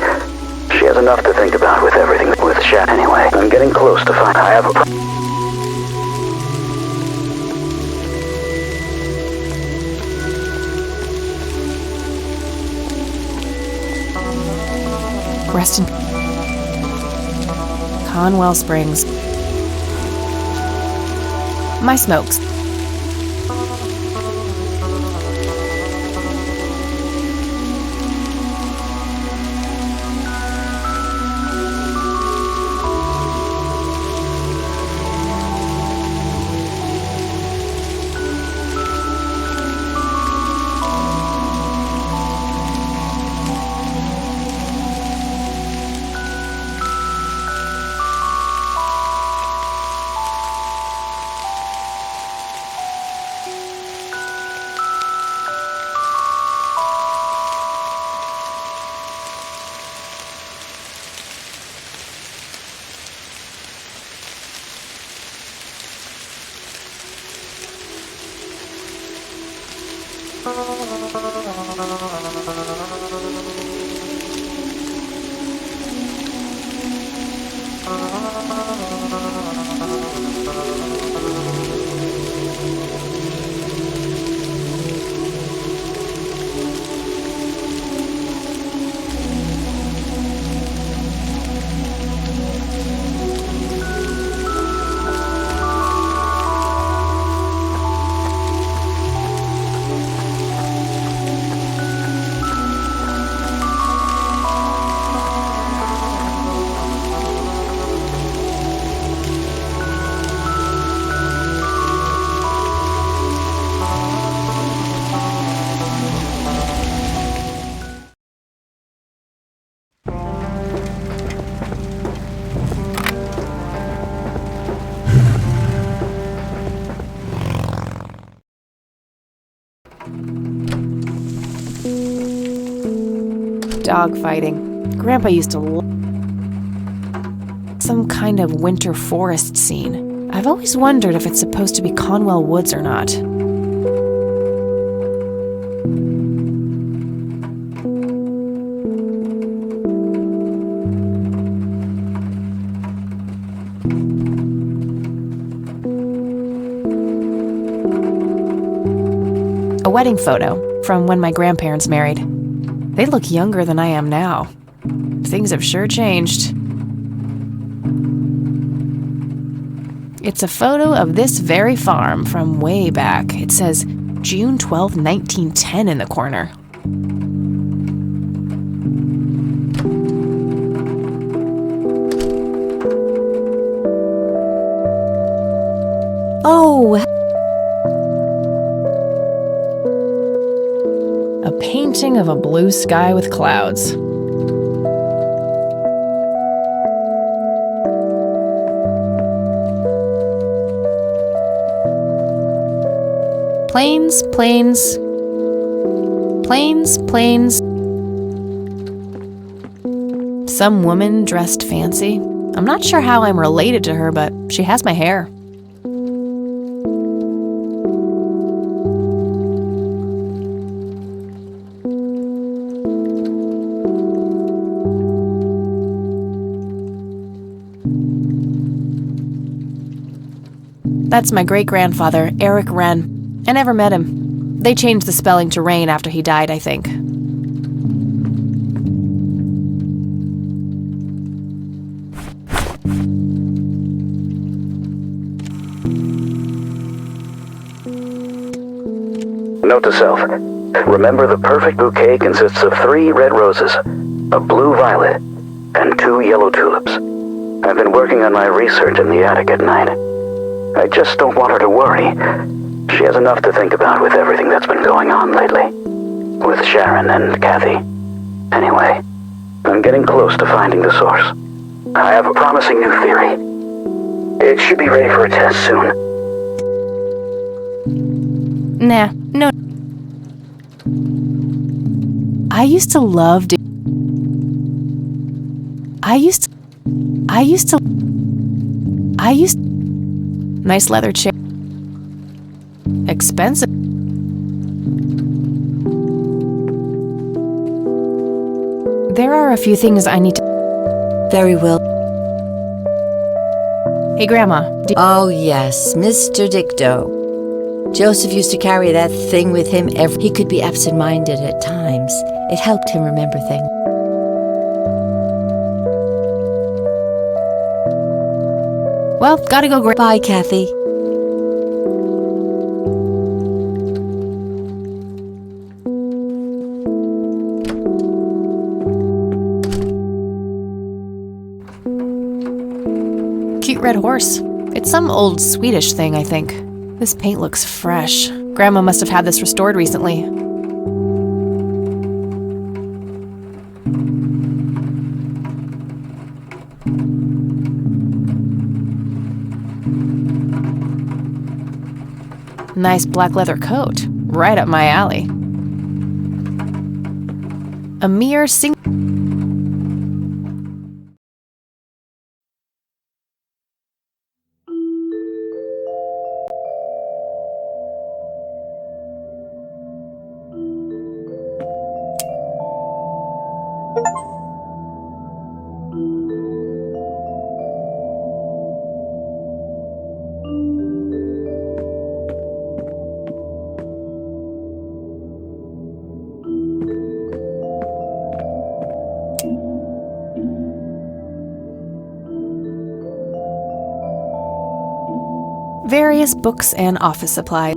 She has enough to think about with everything with Shat anyway. I'm getting close to find I have a Rest in Conwell Springs. My smokes. Dog fighting. Grandpa used to some kind of winter forest scene. I've always wondered if it's supposed to be Conwell Woods or not. A wedding photo from when my grandparents married. They look younger than I am now. Things have sure changed. It's a photo of this very farm from way back. It says June 12, 1910 in the corner. Oh, A painting of a blue sky with clouds. Planes, planes, planes, planes. Some woman dressed fancy. I'm not sure how I'm related to her, but she has my hair. That's my great-grandfather, Eric Wren. I never met him. They changed the spelling to Rain after he died, I think. Note to self. Remember, the perfect bouquet consists of 3 red roses, a blue violet, and 2 yellow tulips. I've been working on my research in the attic at night. I just don't want her to worry. She has enough to think about with everything that's been going on lately. With Sharon and Kathy. Anyway, I'm getting close to finding the source. I have a promising new theory. It should be ready for a test soon. Nah, no. I used to love nice leather chair. Expensive. There are a few things I need to... Very well. Hey, Grandma. Oh, yes, Mr. Dicto. Joseph used to carry that thing with him He could be absent-minded at times. It helped him remember things. Well, gotta go. Bye, Kathy. Cute red horse. It's some old Swedish thing, I think. This paint looks fresh. Grandma must have had this restored recently. Nice black leather coat. Right up my alley. A mere Various books and office supplies.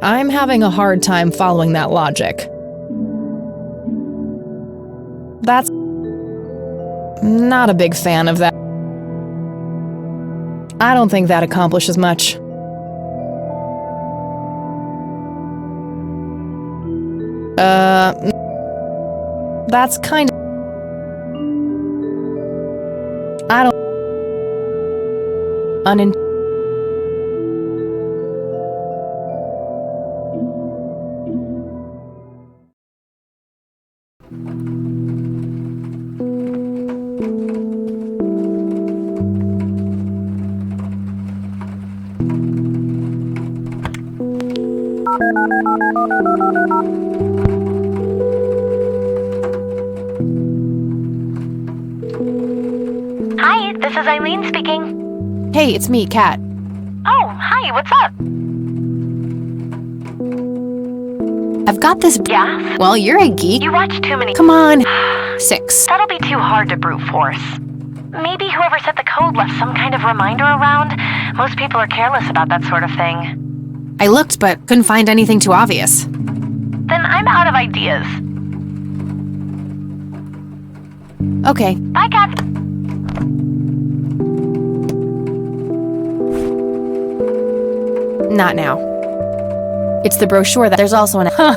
I'm having a hard time following that logic. That's not a big fan of that. I don't think that accomplishes much. That's kind of... I don't... Hi, this is Eileen speaking. Hey, it's me, Kat. Oh, hi, what's up? I've got this... Yeah? Well, you're a geek. You watch too many... Come on. 6. That'll be too hard to brute force. Maybe whoever set the code left some kind of reminder around. Most people are careless about that sort of thing. I looked, but couldn't find anything too obvious. Then I'm out of ideas. Okay. Bye, Kat. Not now. It's the brochure that there's also an... Huh.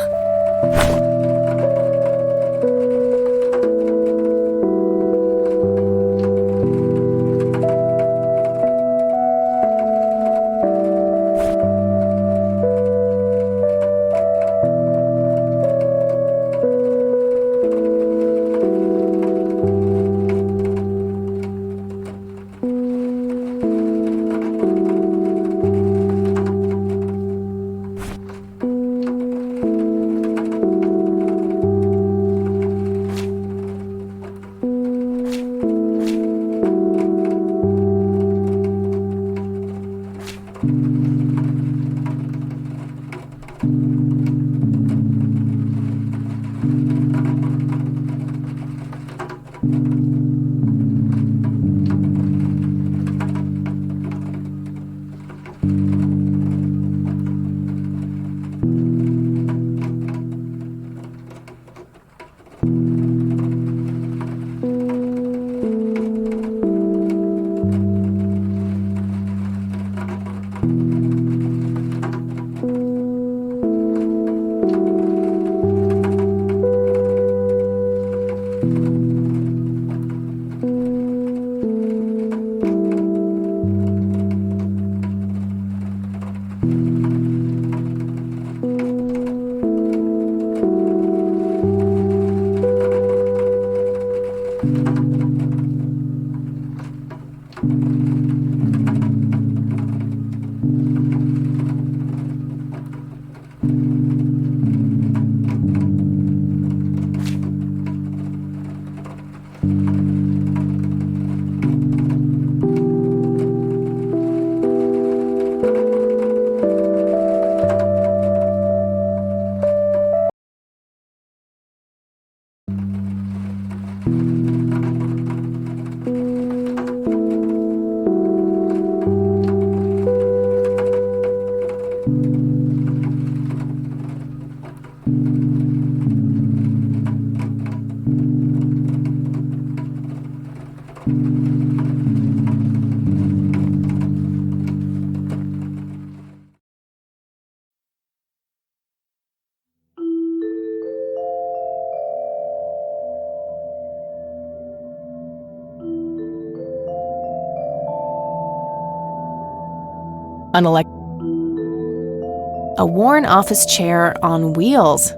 A worn office chair on wheels.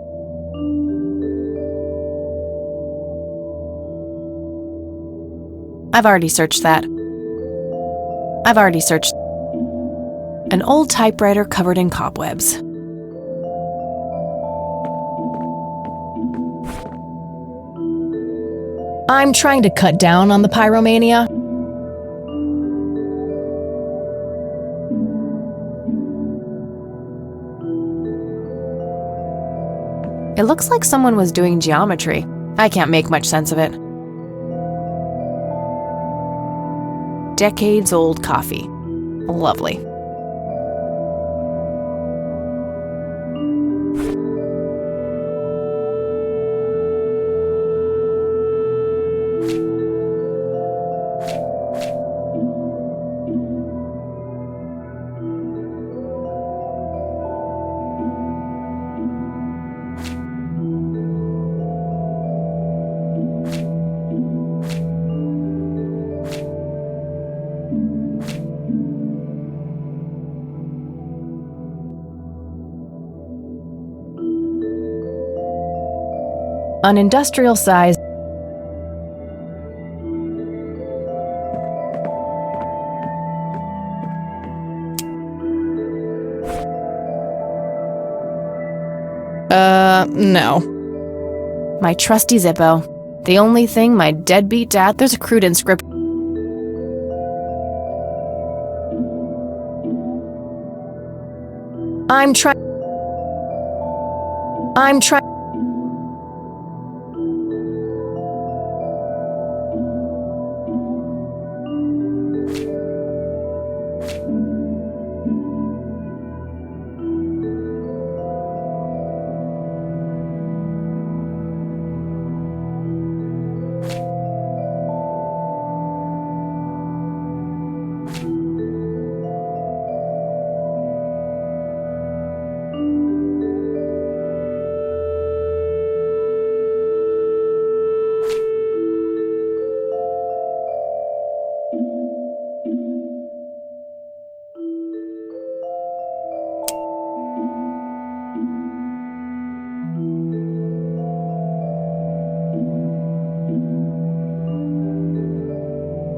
I've already searched that. An old typewriter covered in cobwebs. I'm trying to cut down on the pyromania. It looks like someone was doing geometry. I can't make much sense of it. Decades-old coffee. Lovely. An industrial size. No. My trusty Zippo. The only thing my deadbeat dad. There's a crude inscription. I'm trying.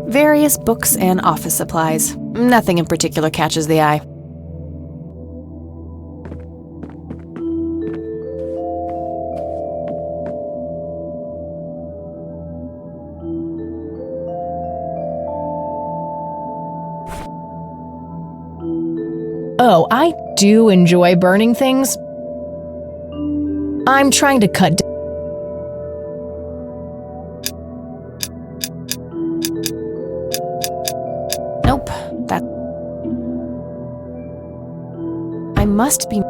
Various books and office supplies. Nothing in particular catches the eye. Oh, I do enjoy burning things. I'm trying to cut down. Nope, that... I must be...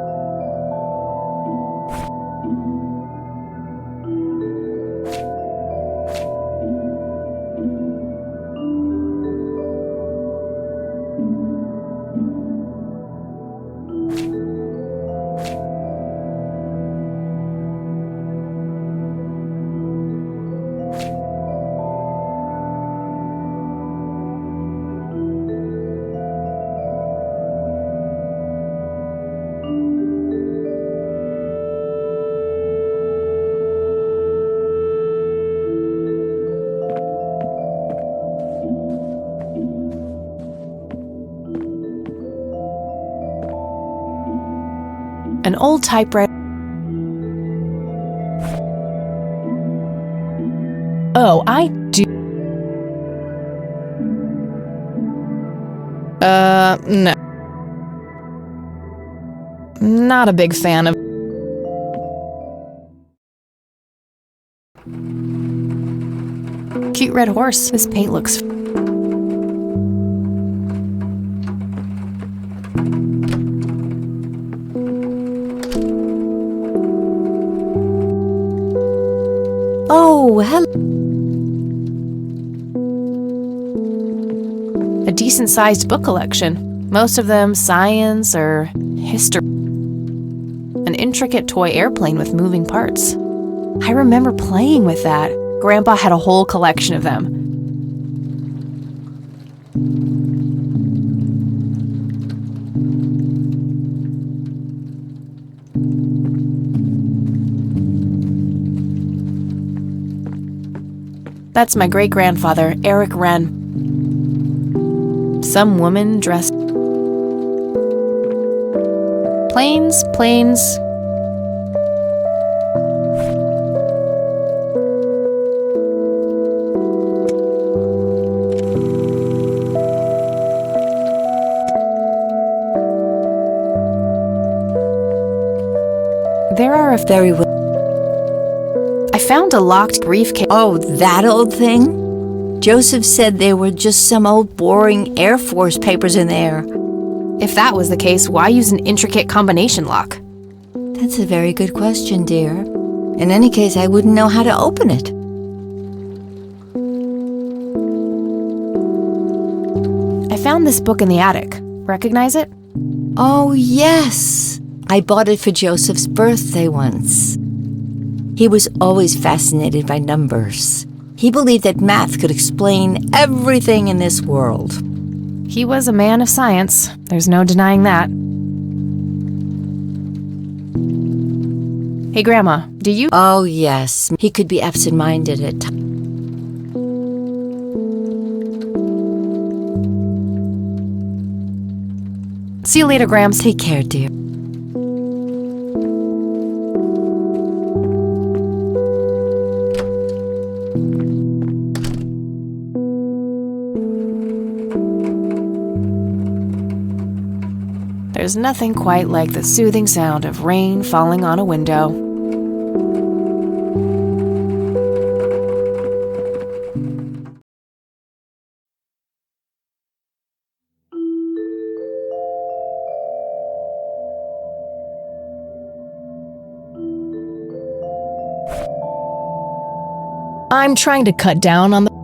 An old typewriter. Oh, I do. No. Not a big fan of. Cute red horse. This paint looks... Oh, hello. A decent-sized book collection. Most of them science or history. An intricate toy airplane with moving parts. I remember playing with that. Grandpa had a whole collection of them. That's my great-grandfather, Eric Wren. Some woman dressed... Planes, planes... sheriff very well. I found a locked briefcase. Oh, that old thing? Joseph said there were just some old boring Air Force papers in there. If that was the case, why use an intricate combination lock? That's a very good question, dear. In any case, I wouldn't know how to open it. I found this book in the attic. Recognize it? Oh, yes. I bought it for Joseph's birthday once. He was always fascinated by numbers. He believed that math could explain everything in this world. He was a man of science. There's no denying that. Hey, Grandma, do you... Oh, yes. He could be absent-minded at times. See you later, Grams. Take care, dear. There's nothing quite like the soothing sound of rain falling on a window. I'm trying to cut down on the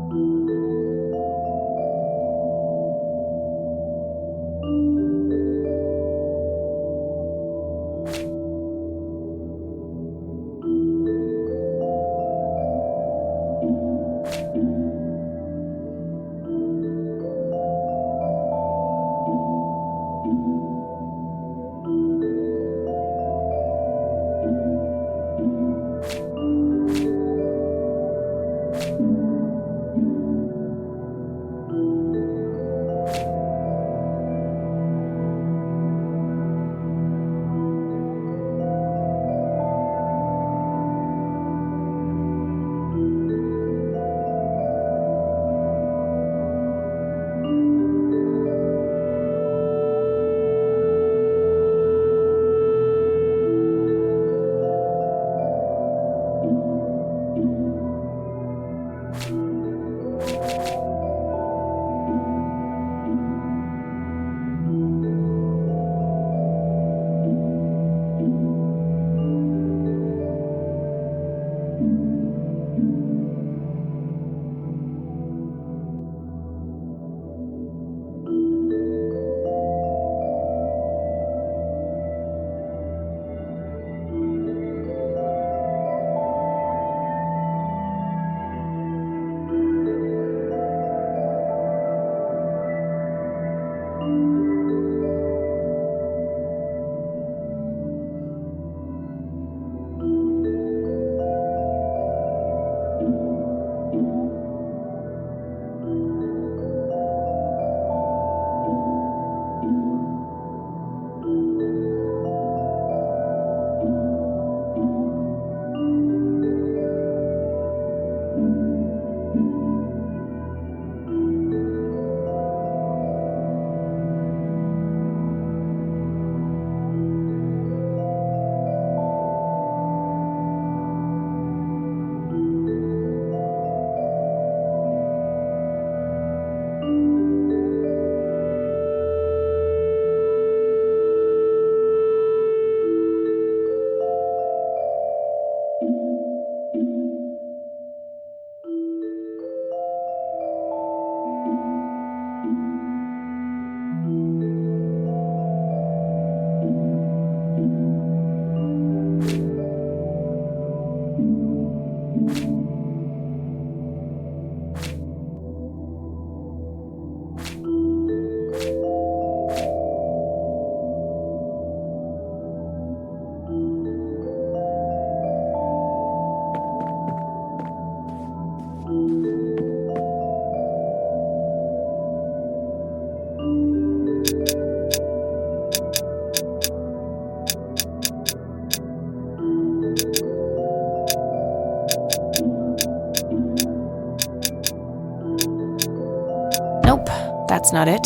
Nope, that's not it.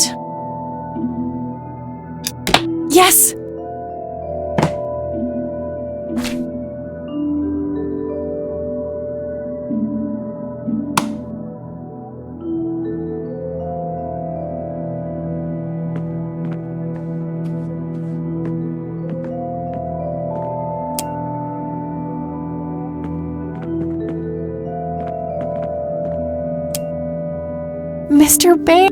Yes! Mr. Bear!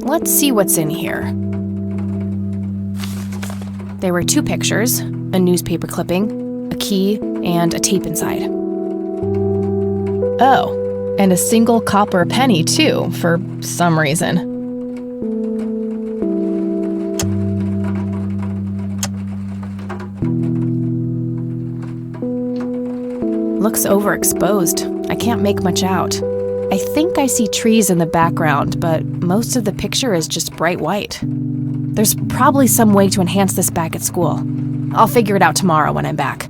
Let's see what's in here. There were 2 pictures, a newspaper clipping, a key, and a tape inside. Oh, and a single copper penny, too, for some reason. Looks overexposed. I can't make much out. I think I see trees in the background, but most of the picture is just bright white. There's probably some way to enhance this back at school. I'll figure it out tomorrow when I'm back.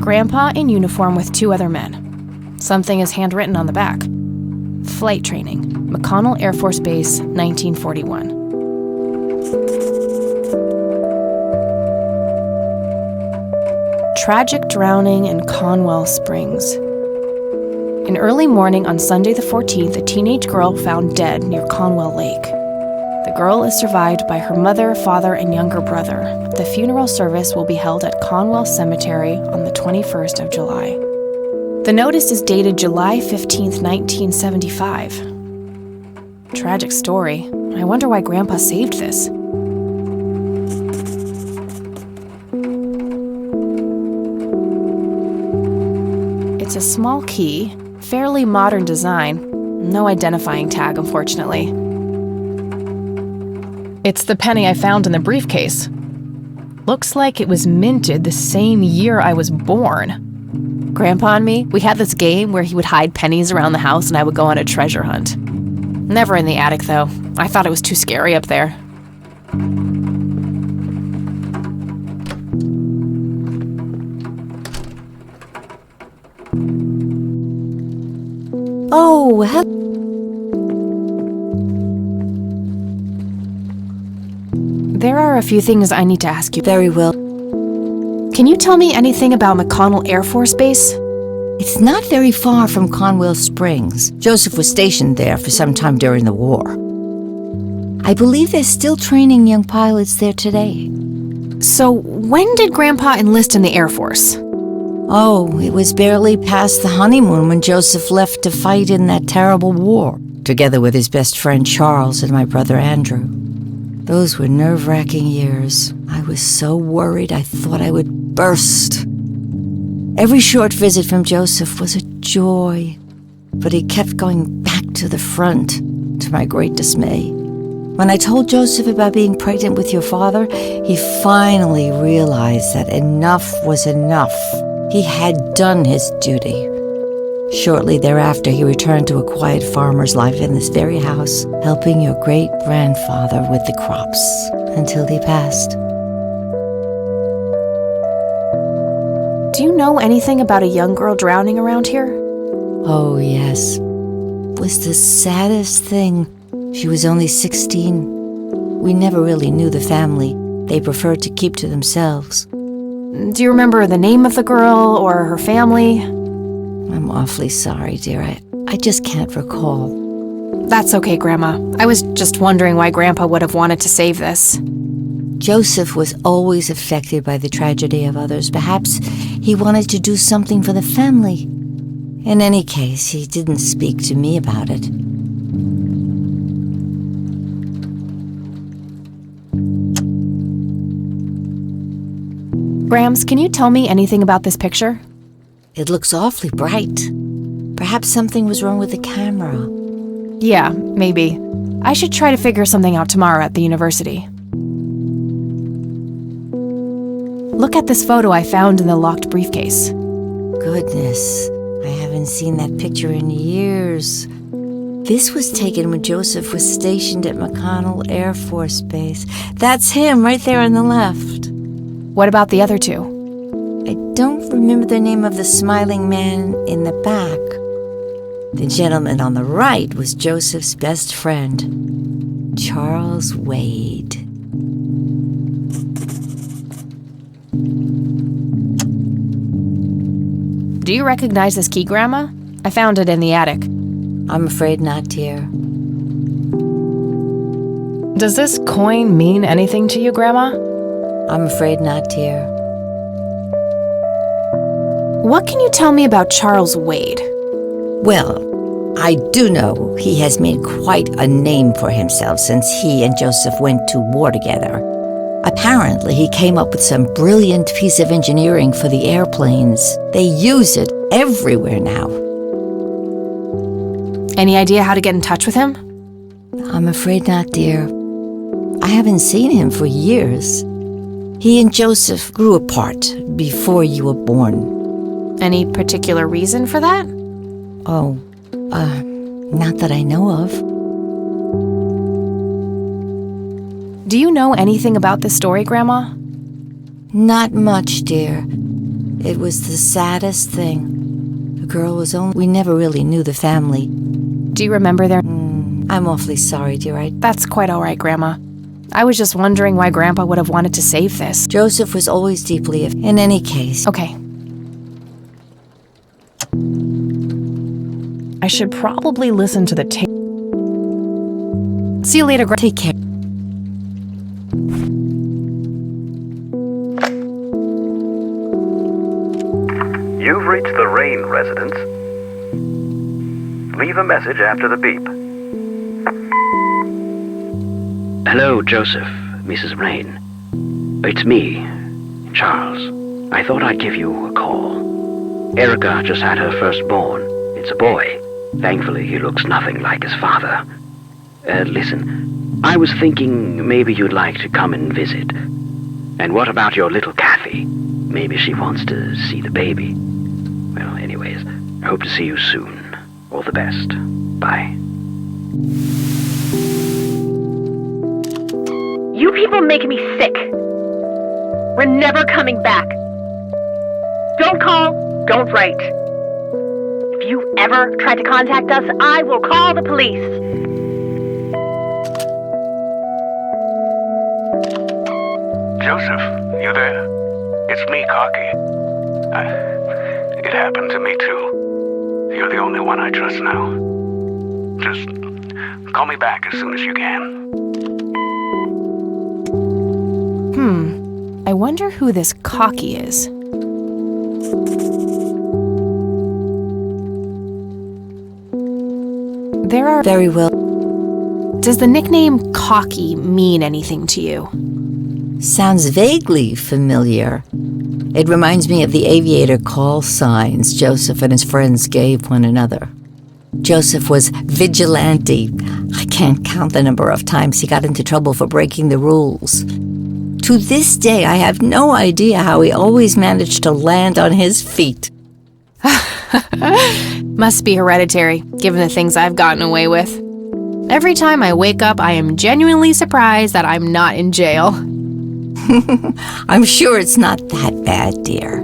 Grandpa in uniform with 2 other men. Something is handwritten on the back. Flight training, McConnell Air Force Base, 1941. Tragic drowning in Conwell Springs. In early morning on Sunday the 14th, a teenage girl found dead near Conwell Lake. The girl is survived by her mother, father, and younger brother. The funeral service will be held at Conwell Cemetery on the 21st of July. The notice is dated July 15th, 1975. Tragic story. I wonder why Grandpa saved this. It's a small key, fairly modern design. No identifying tag, unfortunately. It's the penny I found in the briefcase. Looks like it was minted the same year I was born. Grandpa and me, we had this game where he would hide pennies around the house and I would go on a treasure hunt. Never in the attic, though. I thought it was too scary up there. Oh, There are a few things I need to ask you. very well. Can you tell me anything about McConnell Air Force Base? It's not very far from Conwell Springs. Joseph was stationed there for some time during the war. I believe they're still training young pilots there today. So, when did Grandpa enlist in the Air Force? Oh, it was barely past the honeymoon when Joseph left to fight in that terrible war, together with his best friend Charles and my brother Andrew. Those were nerve-wracking years. I was so worried I thought I would burst. Every short visit from Joseph was a joy, but he kept going back to the front, to my great dismay. When I told Joseph about being pregnant with your father, he finally realized that enough was enough. He had done his duty. Shortly thereafter, he returned to a quiet farmer's life in this very house, helping your great-grandfather with the crops until he passed. Do you know anything about a young girl drowning around here? Oh, yes. It was the saddest thing. She was only 16. We never really knew the family. They preferred to keep to themselves. Do you remember the name of the girl or her family? I'm awfully sorry, dear. I just can't recall. That's okay, Grandma. I was just wondering why Grandpa would have wanted to save this. Joseph was always affected by the tragedy of others. Perhaps he wanted to do something for the family. In any case, he didn't speak to me about it. Grams, can you tell me anything about this picture? It looks awfully bright. Perhaps something was wrong with the camera. Yeah, maybe. I should try to figure something out tomorrow at the university. Look at this photo I found in the locked briefcase. Goodness, I haven't seen that picture in years. This was taken when Joseph was stationed at McConnell Air Force Base. That's him right there on the left. What about the other 2? I don't remember the name of the smiling man in the back. The gentleman on the right was Joseph's best friend, Charles Wade. Do you recognize this key, Grandma? I found it in the attic. I'm afraid not, dear. Does this coin mean anything to you, Grandma? I'm afraid not, dear. What can you tell me about Charles Wade? Well, I do know he has made quite a name for himself since he and Joseph went to war together. Apparently, he came up with some brilliant piece of engineering for the airplanes. They use it everywhere now. Any idea how to get in touch with him? I'm afraid not, dear. I haven't seen him for years. He and Joseph grew apart before you were born. Any particular reason for that? Oh, not that I know of. Do you know anything about this story, Grandma? Not much, dear. It was the saddest thing. The girl was only... We never really knew the family. Do you remember their... I'm awfully sorry, dear. That's quite all right, Grandma. I was just wondering why Grandpa would have wanted to save this. Joseph was always deeply... In any case... Okay. I should probably listen to the tape. See you later, Grandma. Take care. You've reached the Rain residence. Leave a message after the beep. Hello, Joseph, Mrs. Rain. It's me, Charles. I thought I'd give you a call. Erica just had her firstborn. It's a boy. Thankfully, he looks nothing like his father. Listen, I was thinking maybe you'd like to come and visit. And what about your little Kathy? Maybe she wants to see the baby. Well, anyways, I hope to see you soon. All the best. Bye. You people make me sick. We're never coming back. Don't call, don't write. If you ever try to contact us, I will call the police. Joseph, you there? It's me, Cocky. It happened to me too. You're the only one I trust now. Just call me back as soon as you can. I wonder who this Cocky is. There are... Very well. Does the nickname Cocky mean anything to you? Sounds vaguely familiar. It reminds me of the aviator call signs Joseph and his friends gave one another. Joseph was vigilante. I can't count the number of times he got into trouble for breaking the rules. To this day, I have no idea how he always managed to land on his feet. Must be hereditary, given the things I've gotten away with. Every time I wake up, I am genuinely surprised that I'm not in jail. I'm sure it's not that bad, dear.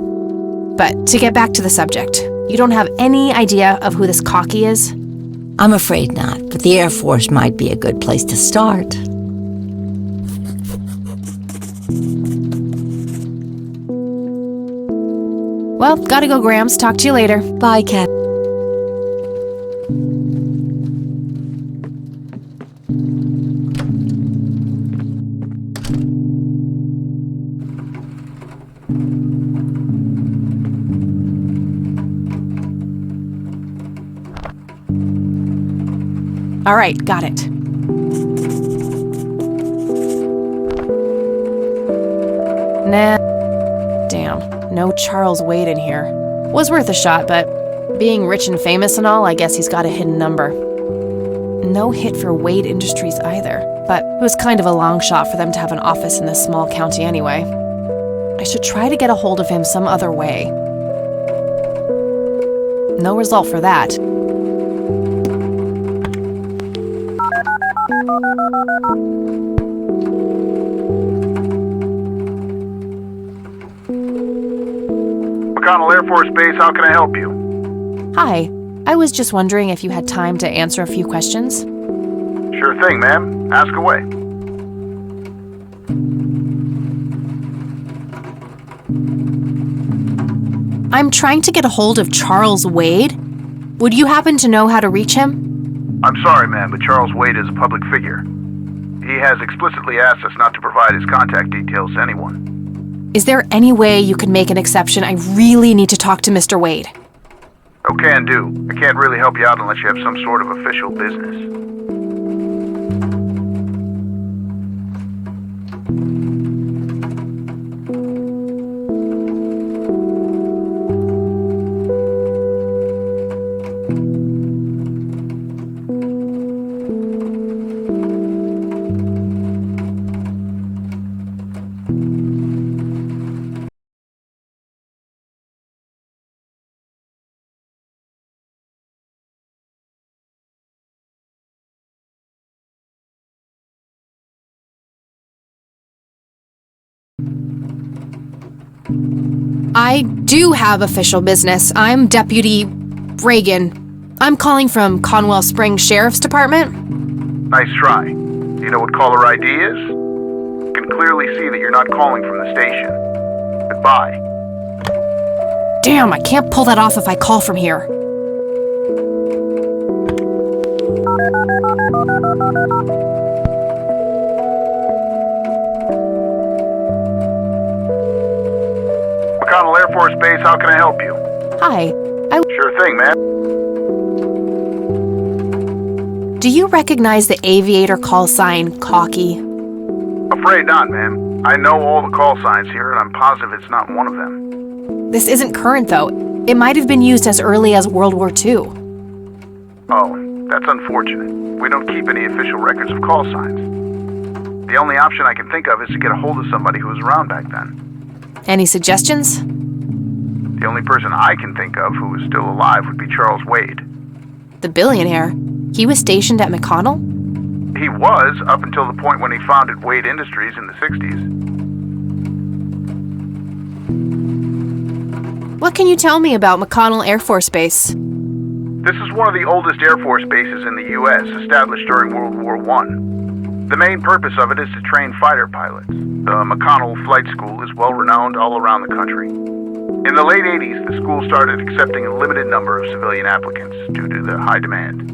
But to get back to the subject, you don't have any idea of who this Cocky is? I'm afraid not, but the Air Force might be a good place to start. Well, gotta go, Grams. Talk to you later. Bye, Kat. All right, got it. Nah. Damn, no Charles Wade in here. Was worth a shot, but being rich and famous and all, I guess he's got a hidden number. No hit for Wade Industries either, but it was kind of a long shot for them to have an office in this small county anyway. I should try to get a hold of him some other way. No result for that. McConnell Air Force Base, how can I help you? Hi, I was just wondering if you had time to answer a few questions. Sure thing, ma'am. Ask away. I'm trying to get a hold of Charles Wade. Would you happen to know how to reach him? I'm sorry, ma'am, but Charles Wade is a public figure. He has explicitly asked us not to provide his contact details to anyone. Is there any way you could make an exception? I really need to talk to Mr. Wade. Oh, can do. I can't really help you out unless you have some sort of official business. I do have official business. I'm Deputy Reagan. I'm calling from Conwell Springs Sheriff's Department. Nice try. Do you know what caller ID is? You can clearly see that you're not calling from the station. Goodbye. Damn, I can't pull that off if I call from here. McConnell Air Force Base, how can I help you? Hi. Sure thing, man. Do you recognize the aviator call sign, Cocky? Afraid not, ma'am. I know all the call signs here, and I'm positive it's not one of them. This isn't current, though. It might have been used as early as World War II. Oh, that's unfortunate. We don't keep any official records of call signs. The only option I can think of is to get a hold of somebody who was around back then. Any suggestions? The only person I can think of who is still alive would be Charles Wade. The billionaire. He was stationed at McConnell? He was, up until the point when he founded Wade Industries in the 60s. What can you tell me about McConnell Air Force Base? This is one of the oldest Air Force bases in the U.S., established during World War I. The main purpose of it is to train fighter pilots. The McConnell Flight School is well-renowned all around the country. In the late 80s, the school started accepting a limited number of civilian applicants due to the high demand.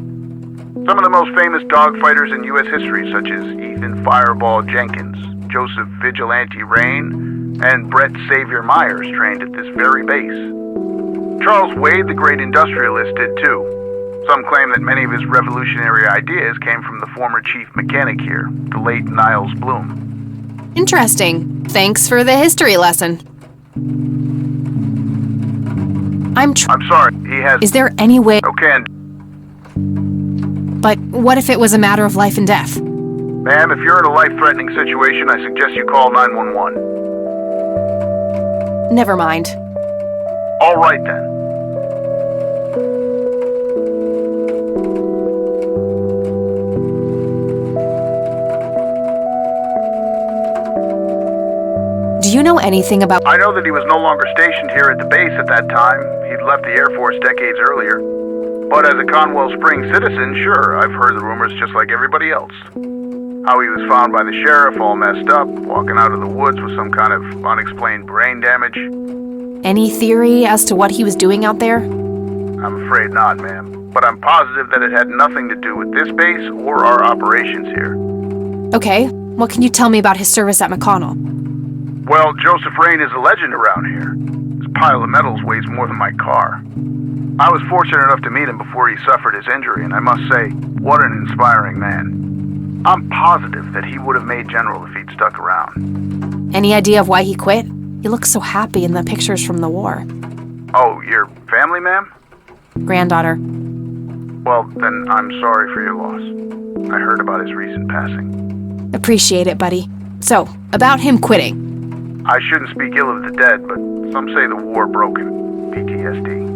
Some of the most famous dogfighters in U.S. history, such as Ethan Fireball Jenkins, Joseph Vigilante Rain, and Brett Savior Myers, trained at this very base. Charles Wade, the great industrialist, did too. Some claim that many of his revolutionary ideas came from the former chief mechanic here, the late Niles Bloom. Interesting. Thanks for the history lesson. I'm sorry, he has... Is there any way... Okay, But what if it was a matter of life and death? ma'am, if you're in a life-threatening situation, I suggest you call 911. Never mind. All right, then. Do you know anything about... I know that he was no longer stationed here at the base at that time. He'd left the Air Force decades earlier. But as a Conwell Springs citizen, sure, I've heard the rumors just like everybody else. How he was found by the sheriff all messed up, walking out of the woods with some kind of unexplained brain damage. Any theory as to what he was doing out there? I'm afraid not, ma'am. But I'm positive that it had nothing to do with this base or our operations here. Okay, what can you tell me about his service at McConnell? Well, Joseph Rain is a legend around here. This pile of metals weighs more than my car. I was fortunate enough to meet him before he suffered his injury, and I must say, what an inspiring man. I'm positive that he would have made general if he'd stuck around. Any idea of why he quit? He looks so happy in the pictures from the war. Oh, your family, ma'am? Granddaughter. Well, then I'm sorry for your loss. I heard about his recent passing. Appreciate it, buddy. So, about him quitting. I shouldn't speak ill of the dead, but some say the war broke him. PTSD.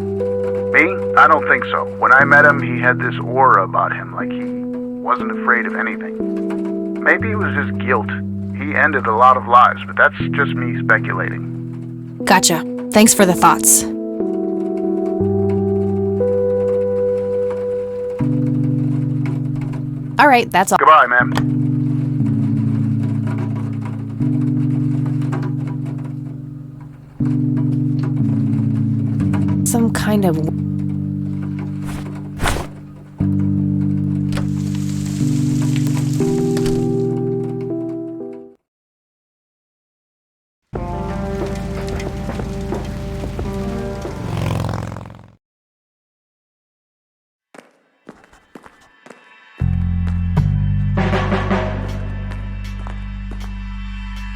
Me? I don't think so. When I met him, he had this aura about him, like he wasn't afraid of anything. Maybe it was just guilt. He ended a lot of lives, but that's just me speculating. Gotcha. Thanks for the thoughts. All right, that's all. Goodbye, ma'am. Some kind of...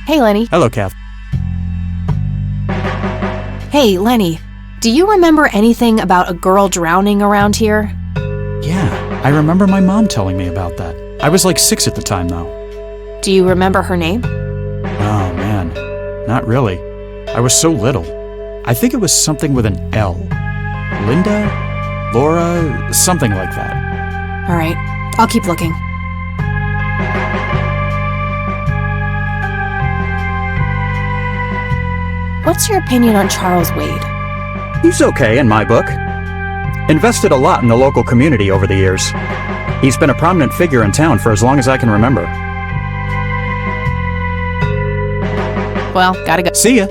Hey, Lenny. Hello, Kath. Hey, Lenny. Do you remember anything about a girl drowning around here? Yeah, I remember my mom telling me about that. I was like 6 at the time, though. Do you remember her name? Oh, man. Not really. I was so little. I think it was something with an L. Linda? Laura? Something like that. All right, I'll keep looking. What's your opinion on Charles Wade? He's okay in my book. Invested a lot in the local community over the years. He's been a prominent figure in town for as long as I can remember. Well, gotta go. See ya.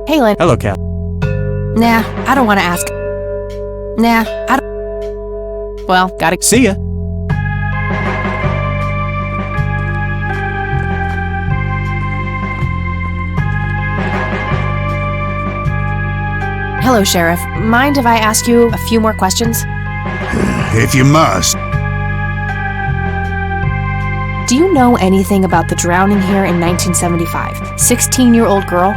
Hey, Len. Hello, Kath. Nah, I don't want to ask. Nah, I don't. Well, gotta. See ya. Hello, Sheriff. Mind if I ask you a few more questions? If you must. Do you know anything about the drowning here in 1975? 16-year-old girl?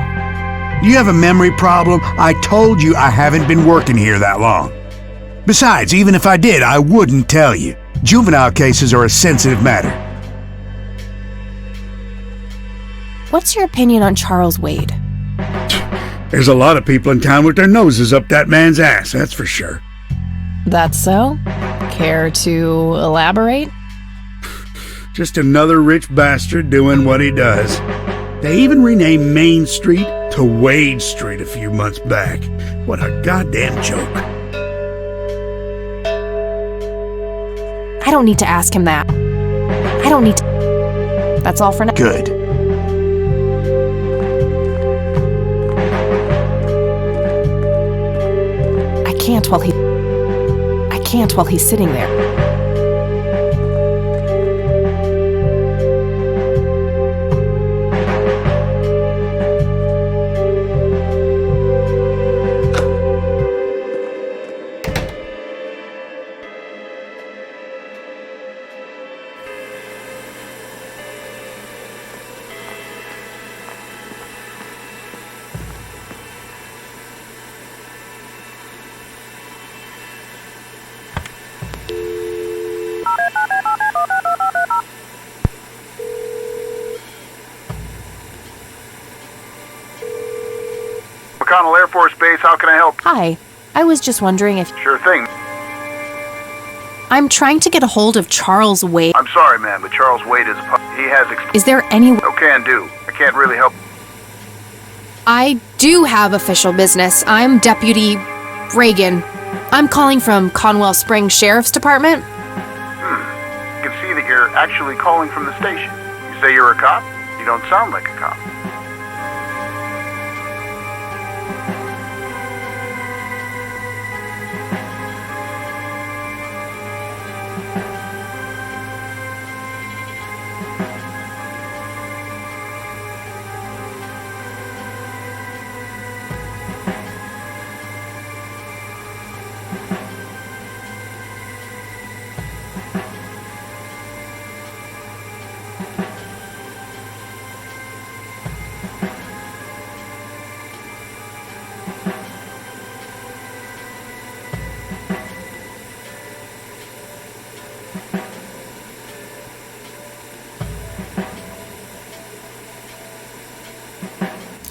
You have a memory problem? I told you I haven't been working here that long. Besides, even if I did, I wouldn't tell you. Juvenile cases are a sensitive matter. What's your opinion on Charles Wade? There's a lot of people in town with their noses up that man's ass, that's for sure. That's so? Care to elaborate? Just another rich bastard doing what he does. They even renamed Main Street to Wade Street a few months back. What a goddamn joke. I don't need to ask him that. I don't need to. That's all for now. Good. I can't while he's sitting there. McConnell Air Force Base, how can I help? Hi. I was just wondering if... Sure thing. I'm trying to get a hold of Charles Wade. I'm sorry, ma'am, but Charles Wade is... He has... Is there any... No can do. I can't really help. I do have official business. I'm Deputy Reagan. I'm calling from Conwell Springs Sheriff's Department. I can see that you're actually calling from the station. You say you're a cop? You don't sound like a cop.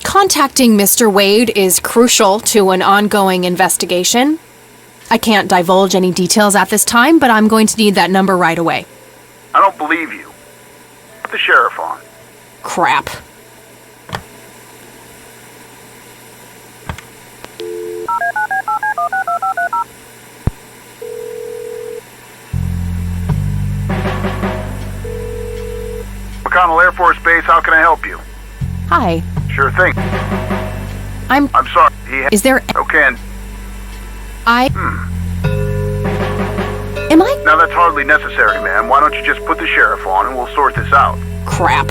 Contacting Mr. Wade is crucial to an ongoing investigation. I can't divulge any details at this time, but I'm going to need that number right away. I don't believe you. Put the sheriff on. Crap. McConnell Air Force Base, how can I help you? Hi. Sure thing. I'm sorry. Is there... Okay. Am I... Now that's hardly necessary, ma'am. Why don't you just put the sheriff on and we'll sort this out? Crap.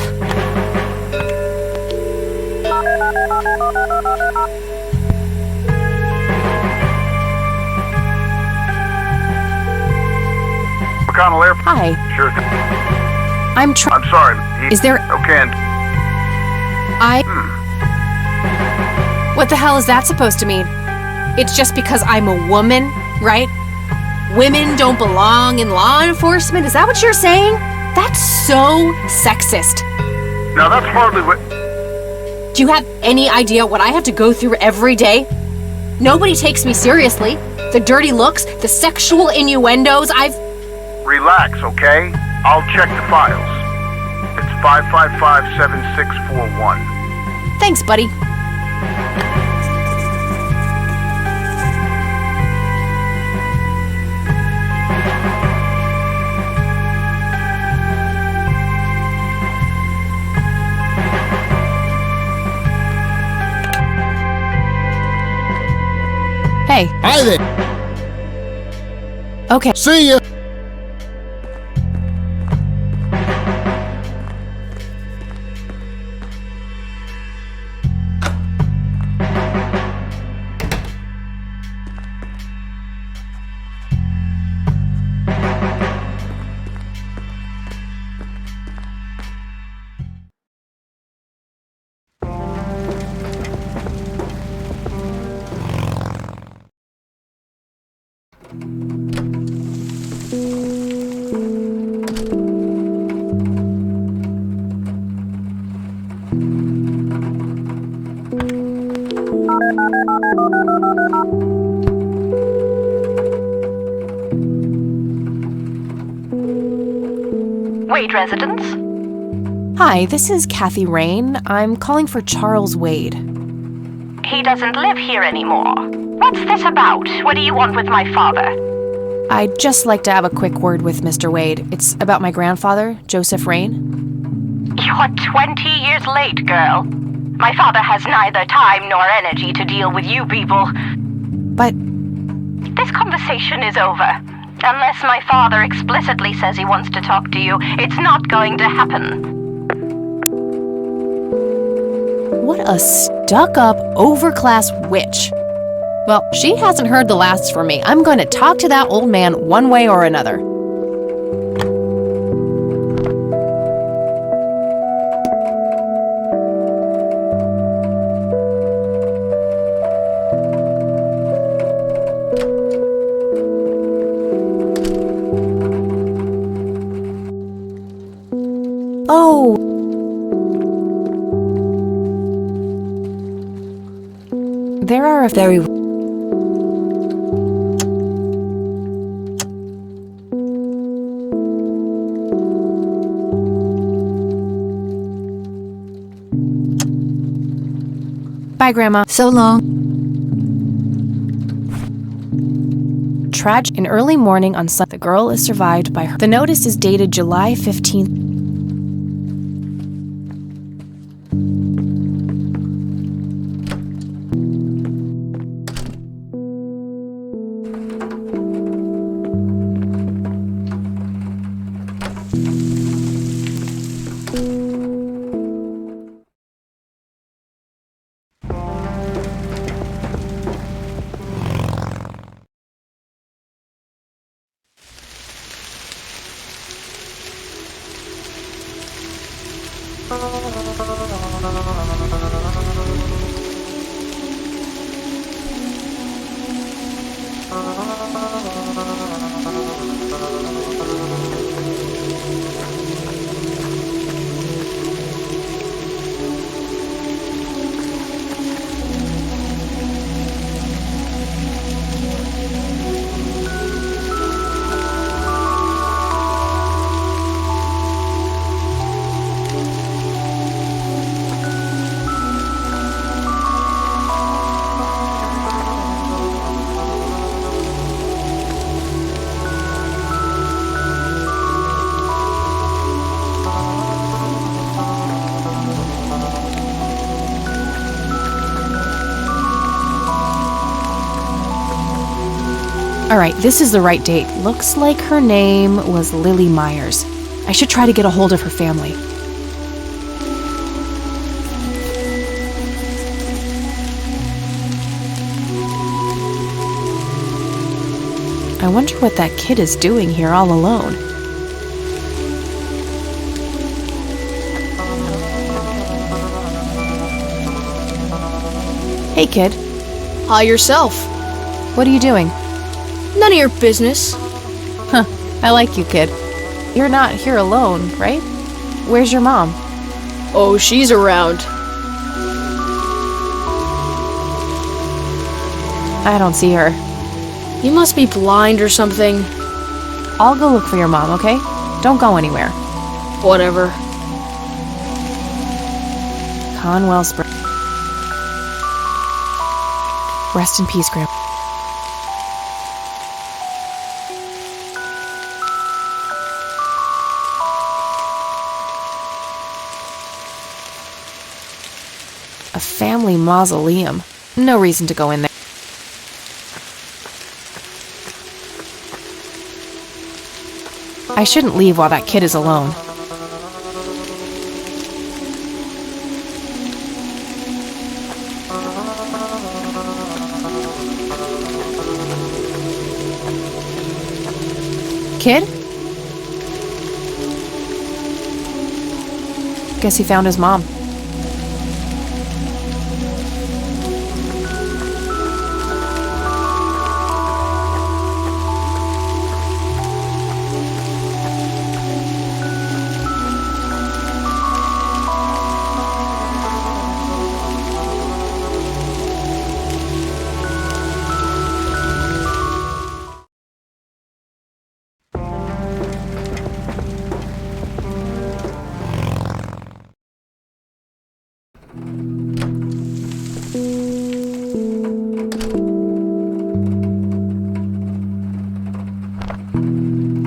McConnell Air... Hi. Sure thing. I'm sorry. Is there... Okay. What the hell is that supposed to mean? It's just because I'm a woman, right? Women don't belong in law enforcement? Is that what you're saying? That's so sexist. Now that's hardly what... Do you have any idea what I have to go through every day? Nobody takes me seriously. The dirty looks, the sexual innuendos, Relax, okay? I'll check the files. It's 555-7641. Thanks, buddy. Hey. Hi there. Okay. See ya. Wade residence? Hi, this is Kathy Rain. I'm calling for Charles Wade. He doesn't live here anymore. What's this about? What do you want with my father? I'd just like to have a quick word with Mr. Wade. It's about my grandfather, Joseph Rain. You're 20 years late, girl. My father has neither time nor energy to deal with you people. But... This conversation is over. Unless my father explicitly says he wants to talk to you, it's not going to happen. What a stuck-up, overclass witch. Well, she hasn't heard the last from me. I'm going to talk to that old man one way or another. Oh. There are a very... Bye, Grandma. So long. Tragic. In early morning on Sunday, the girl is survived by her. The notice is dated July 15th. Alright, this is the right date. Looks like her name was Lily Myers. I should try to get a hold of her family. I wonder what that kid is doing here all alone. Hey, kid. Hi yourself. What are you doing? None of your business. Huh. I like you, kid. You're not here alone, right? Where's your mom? Oh, she's around. I don't see her. You must be blind or something. I'll go look for your mom, okay? Don't go anywhere. Whatever. Conwell Springs. Rest in peace, Grandpa. A family mausoleum. No reason to go in there. I shouldn't leave while that kid is alone. Kid? Guess he found his mom.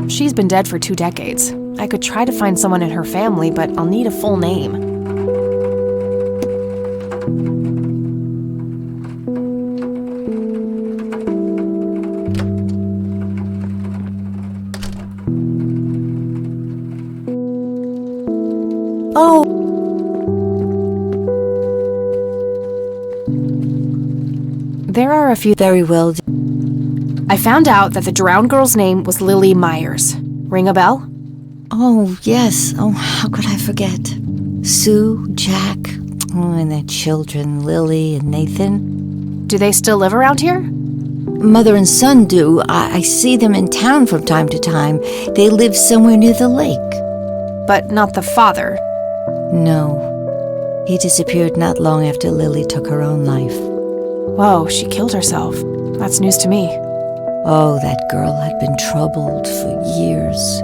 She's been dead for 2 decades. I could try to find someone in her family, but I'll need a full name. Oh! There are a few. Very well. I found out that the drowned girl's name was Lily Myers. Ring a bell? Oh, yes. Oh, how could I forget? Sue, Jack, and their children, Lily and Nathan. Do they still live around here? Mother and son do. I see them in town from time to time. They live somewhere near the lake. But not the father? No. He disappeared not long after Lily took her own life. Whoa, she killed herself. That's news to me. Oh, that girl had been troubled for years.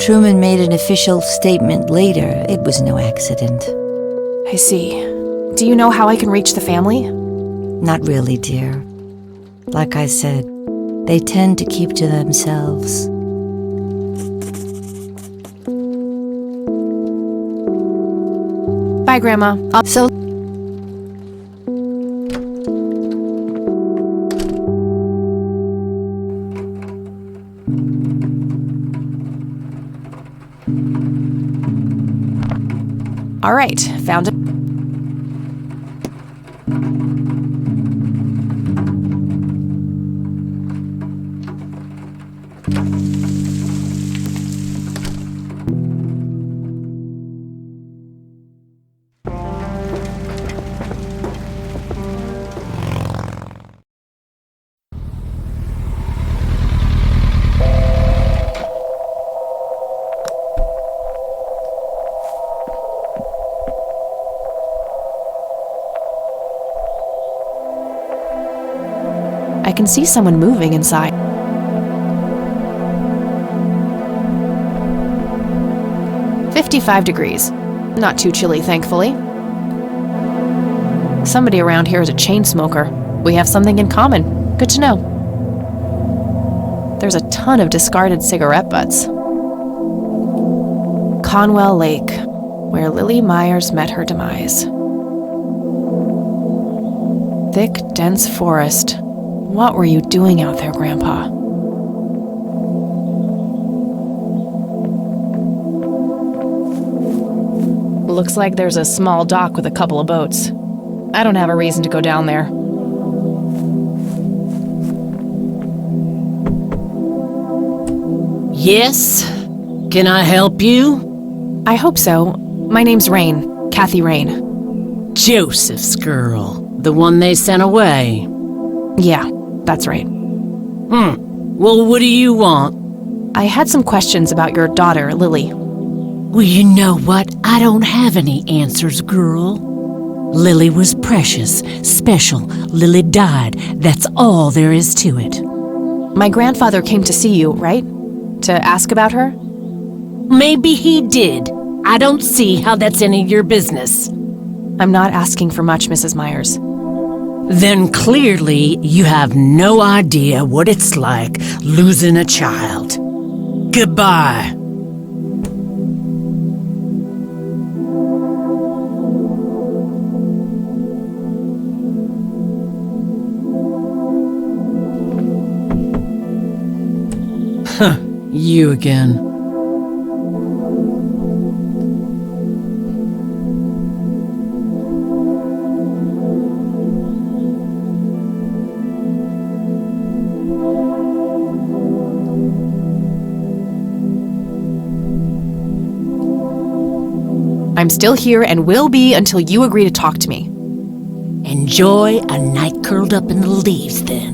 Truman made an official statement later. It was no accident. I see. Do you know how I can reach the family? Not really, dear. Like I said, they tend to keep to themselves. Bye, Grandma. So... All right, found it. I can see someone moving inside. $55. Not too chilly, thankfully. Somebody around here is a chain smoker. We have something in common. Good to know. There's a ton of discarded cigarette butts. Conwell Lake, where Lily Myers met her demise. Thick, dense forest. What were you doing out there, Grandpa? Looks like there's a small dock with a couple of boats. I don't have a reason to go down there. Yes? Can I help you? I hope so. My name's Rain. Kathy Rain. Joseph's girl. The one they sent away? Yeah, that's right. Well, what do you want? I had some questions about your daughter, Lily. Well, you know what? I don't have any answers, girl. Lily was precious, special. Lily died. That's all there is to it. My grandfather came to see you, right? To ask about her? Maybe he did. I don't see how that's any of your business. I'm not asking for much, Mrs. Myers. Then clearly you have no idea what it's like losing a child. Goodbye. Huh, you again. I'm still here and will be until you agree to talk to me. Enjoy a night curled up in the leaves, then.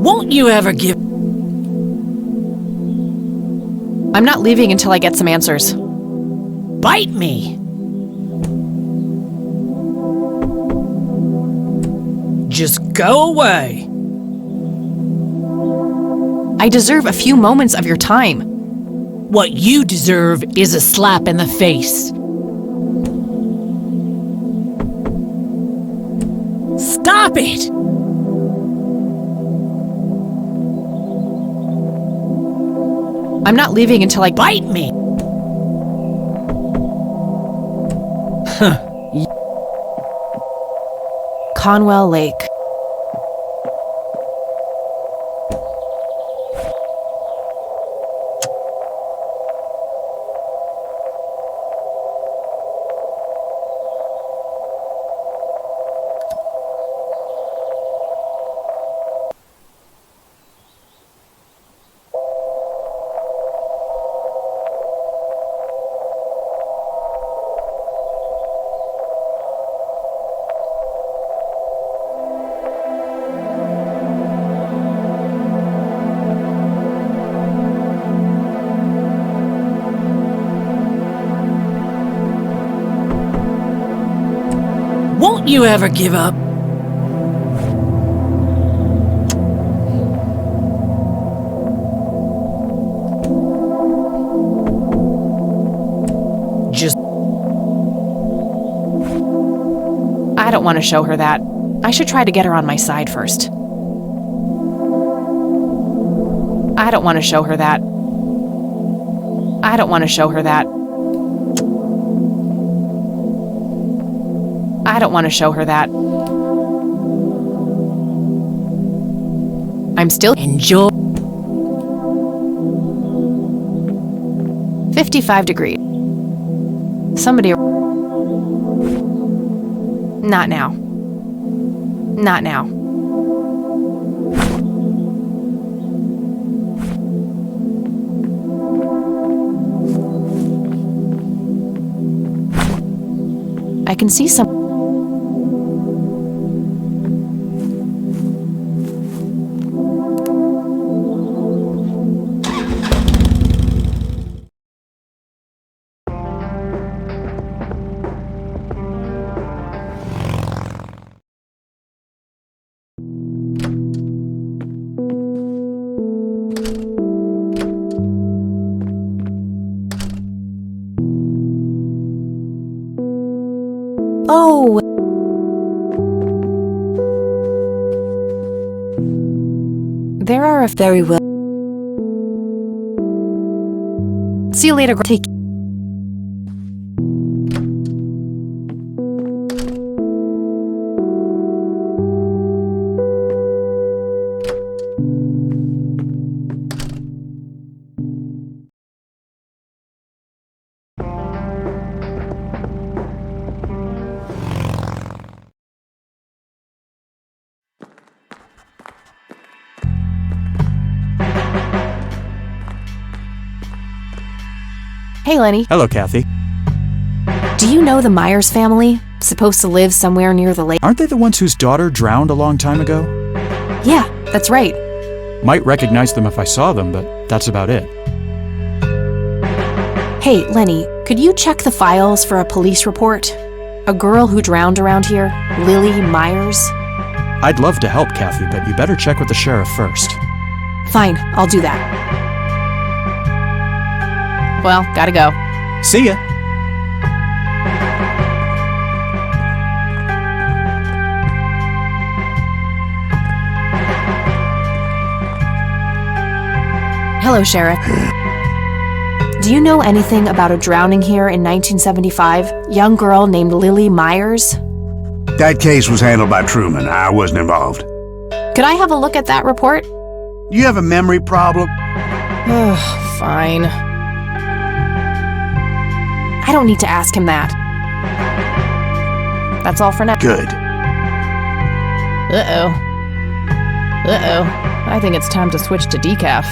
Won't you ever give... I'm not leaving until I get some answers. Bite me! Just go away. I deserve a few moments of your time. What you deserve is a slap in the face. Stop it! I'm not leaving until I... Bite me! Conwell Lake. Won't you ever give up? Just... I don't want to show her that. I should try to get her on my side first. I don't want to show her that. I don't want to show her that. I don't want to show her that. I'm still... Enjoy. 55 degrees. Somebody... Not now. Not now. I can see some... Oh! There are a... Very well. See you later. Take... Hey, Lenny. Hello, Kathy. Do you know the Myers family? Supposed to live somewhere near the lake. Aren't they the ones whose daughter drowned a long time ago? Yeah, that's right. Might recognize them if I saw them, but that's about it. Hey, Lenny, could you check the files for a police report? A girl who drowned around here, Lily Myers? I'd love to help, Kathy, but you better check with the sheriff first. Fine, I'll do that. Well, gotta go. See ya! Hello, Sheriff. Do you know anything about a drowning here in 1975? Young girl named Lily Myers? That case was handled by Truman. I wasn't involved. Could I have a look at that report? You have a memory problem? Fine. I don't need to ask him that. That's all for now. Good. Uh-oh. I think it's time to switch to decaf.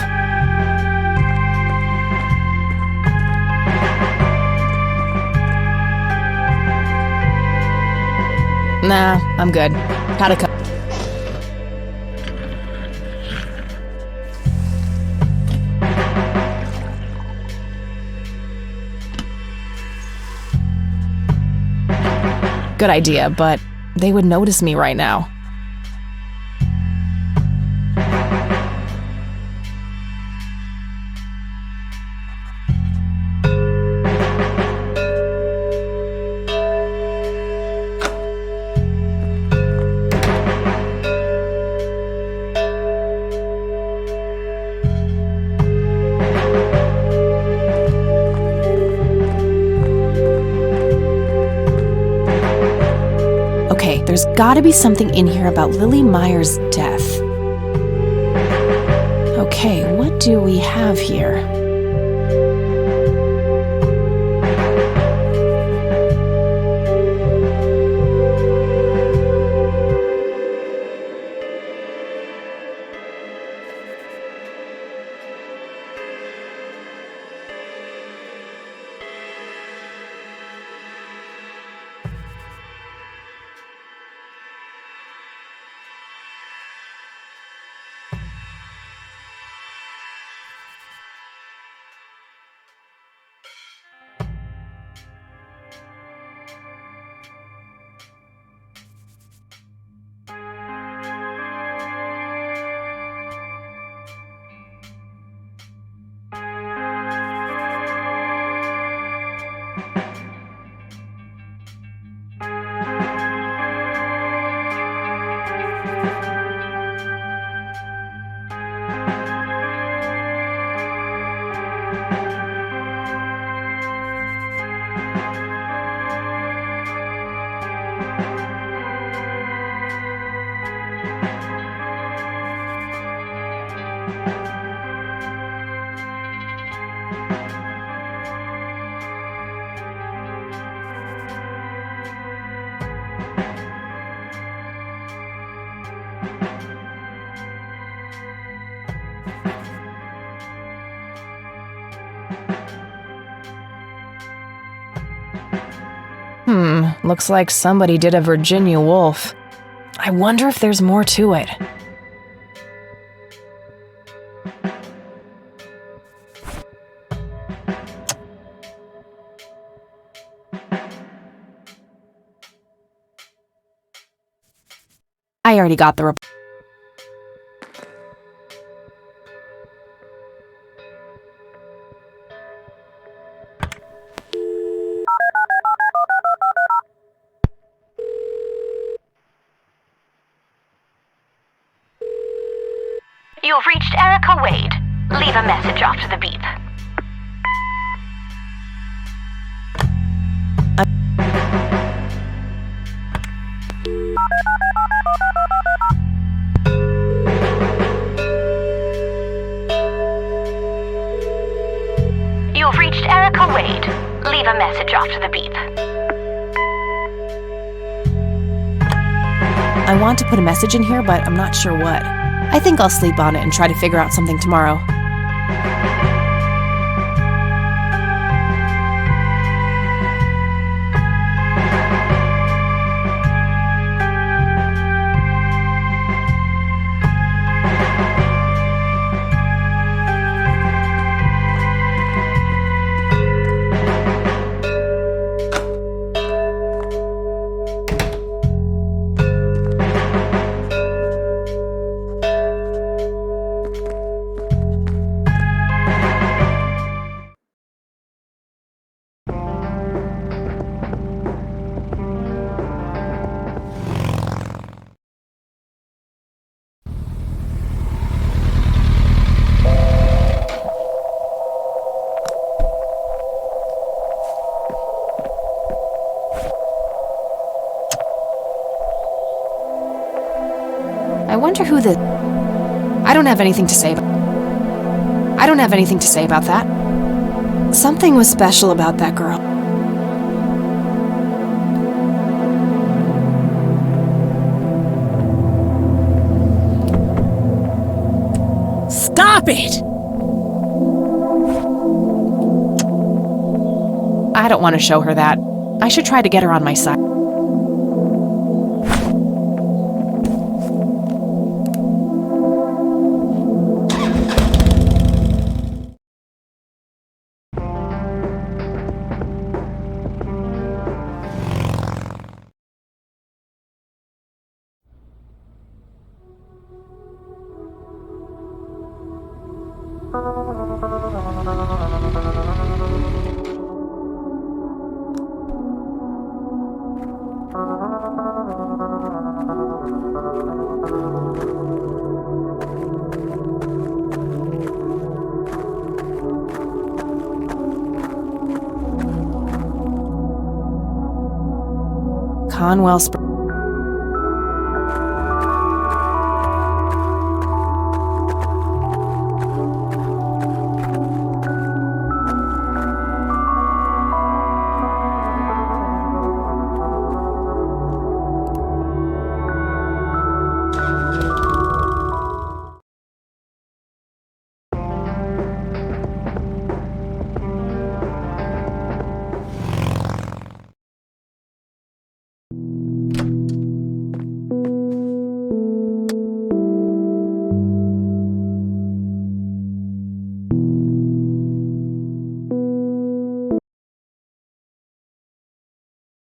Nah, I'm good. Gotta cut. Good idea, but they would notice me right now. There's gotta be something in here about Lily Myers' death. Okay, what do we have here? Looks like somebody did a Virginia Woolf. I wonder if there's more to it. I already got the report. You've reached Erica Wade. Leave a message after the beep. You've reached Erica Wade. Leave a message after the beep. I want to put a message in here, but I'm not sure what. I think I'll sleep on it and try to figure out something tomorrow. I wonder who the... I don't have anything to say about that. Something was special about that girl. Stop it! I don't want to show her that. I should try to get her on my side. Conwell Springs.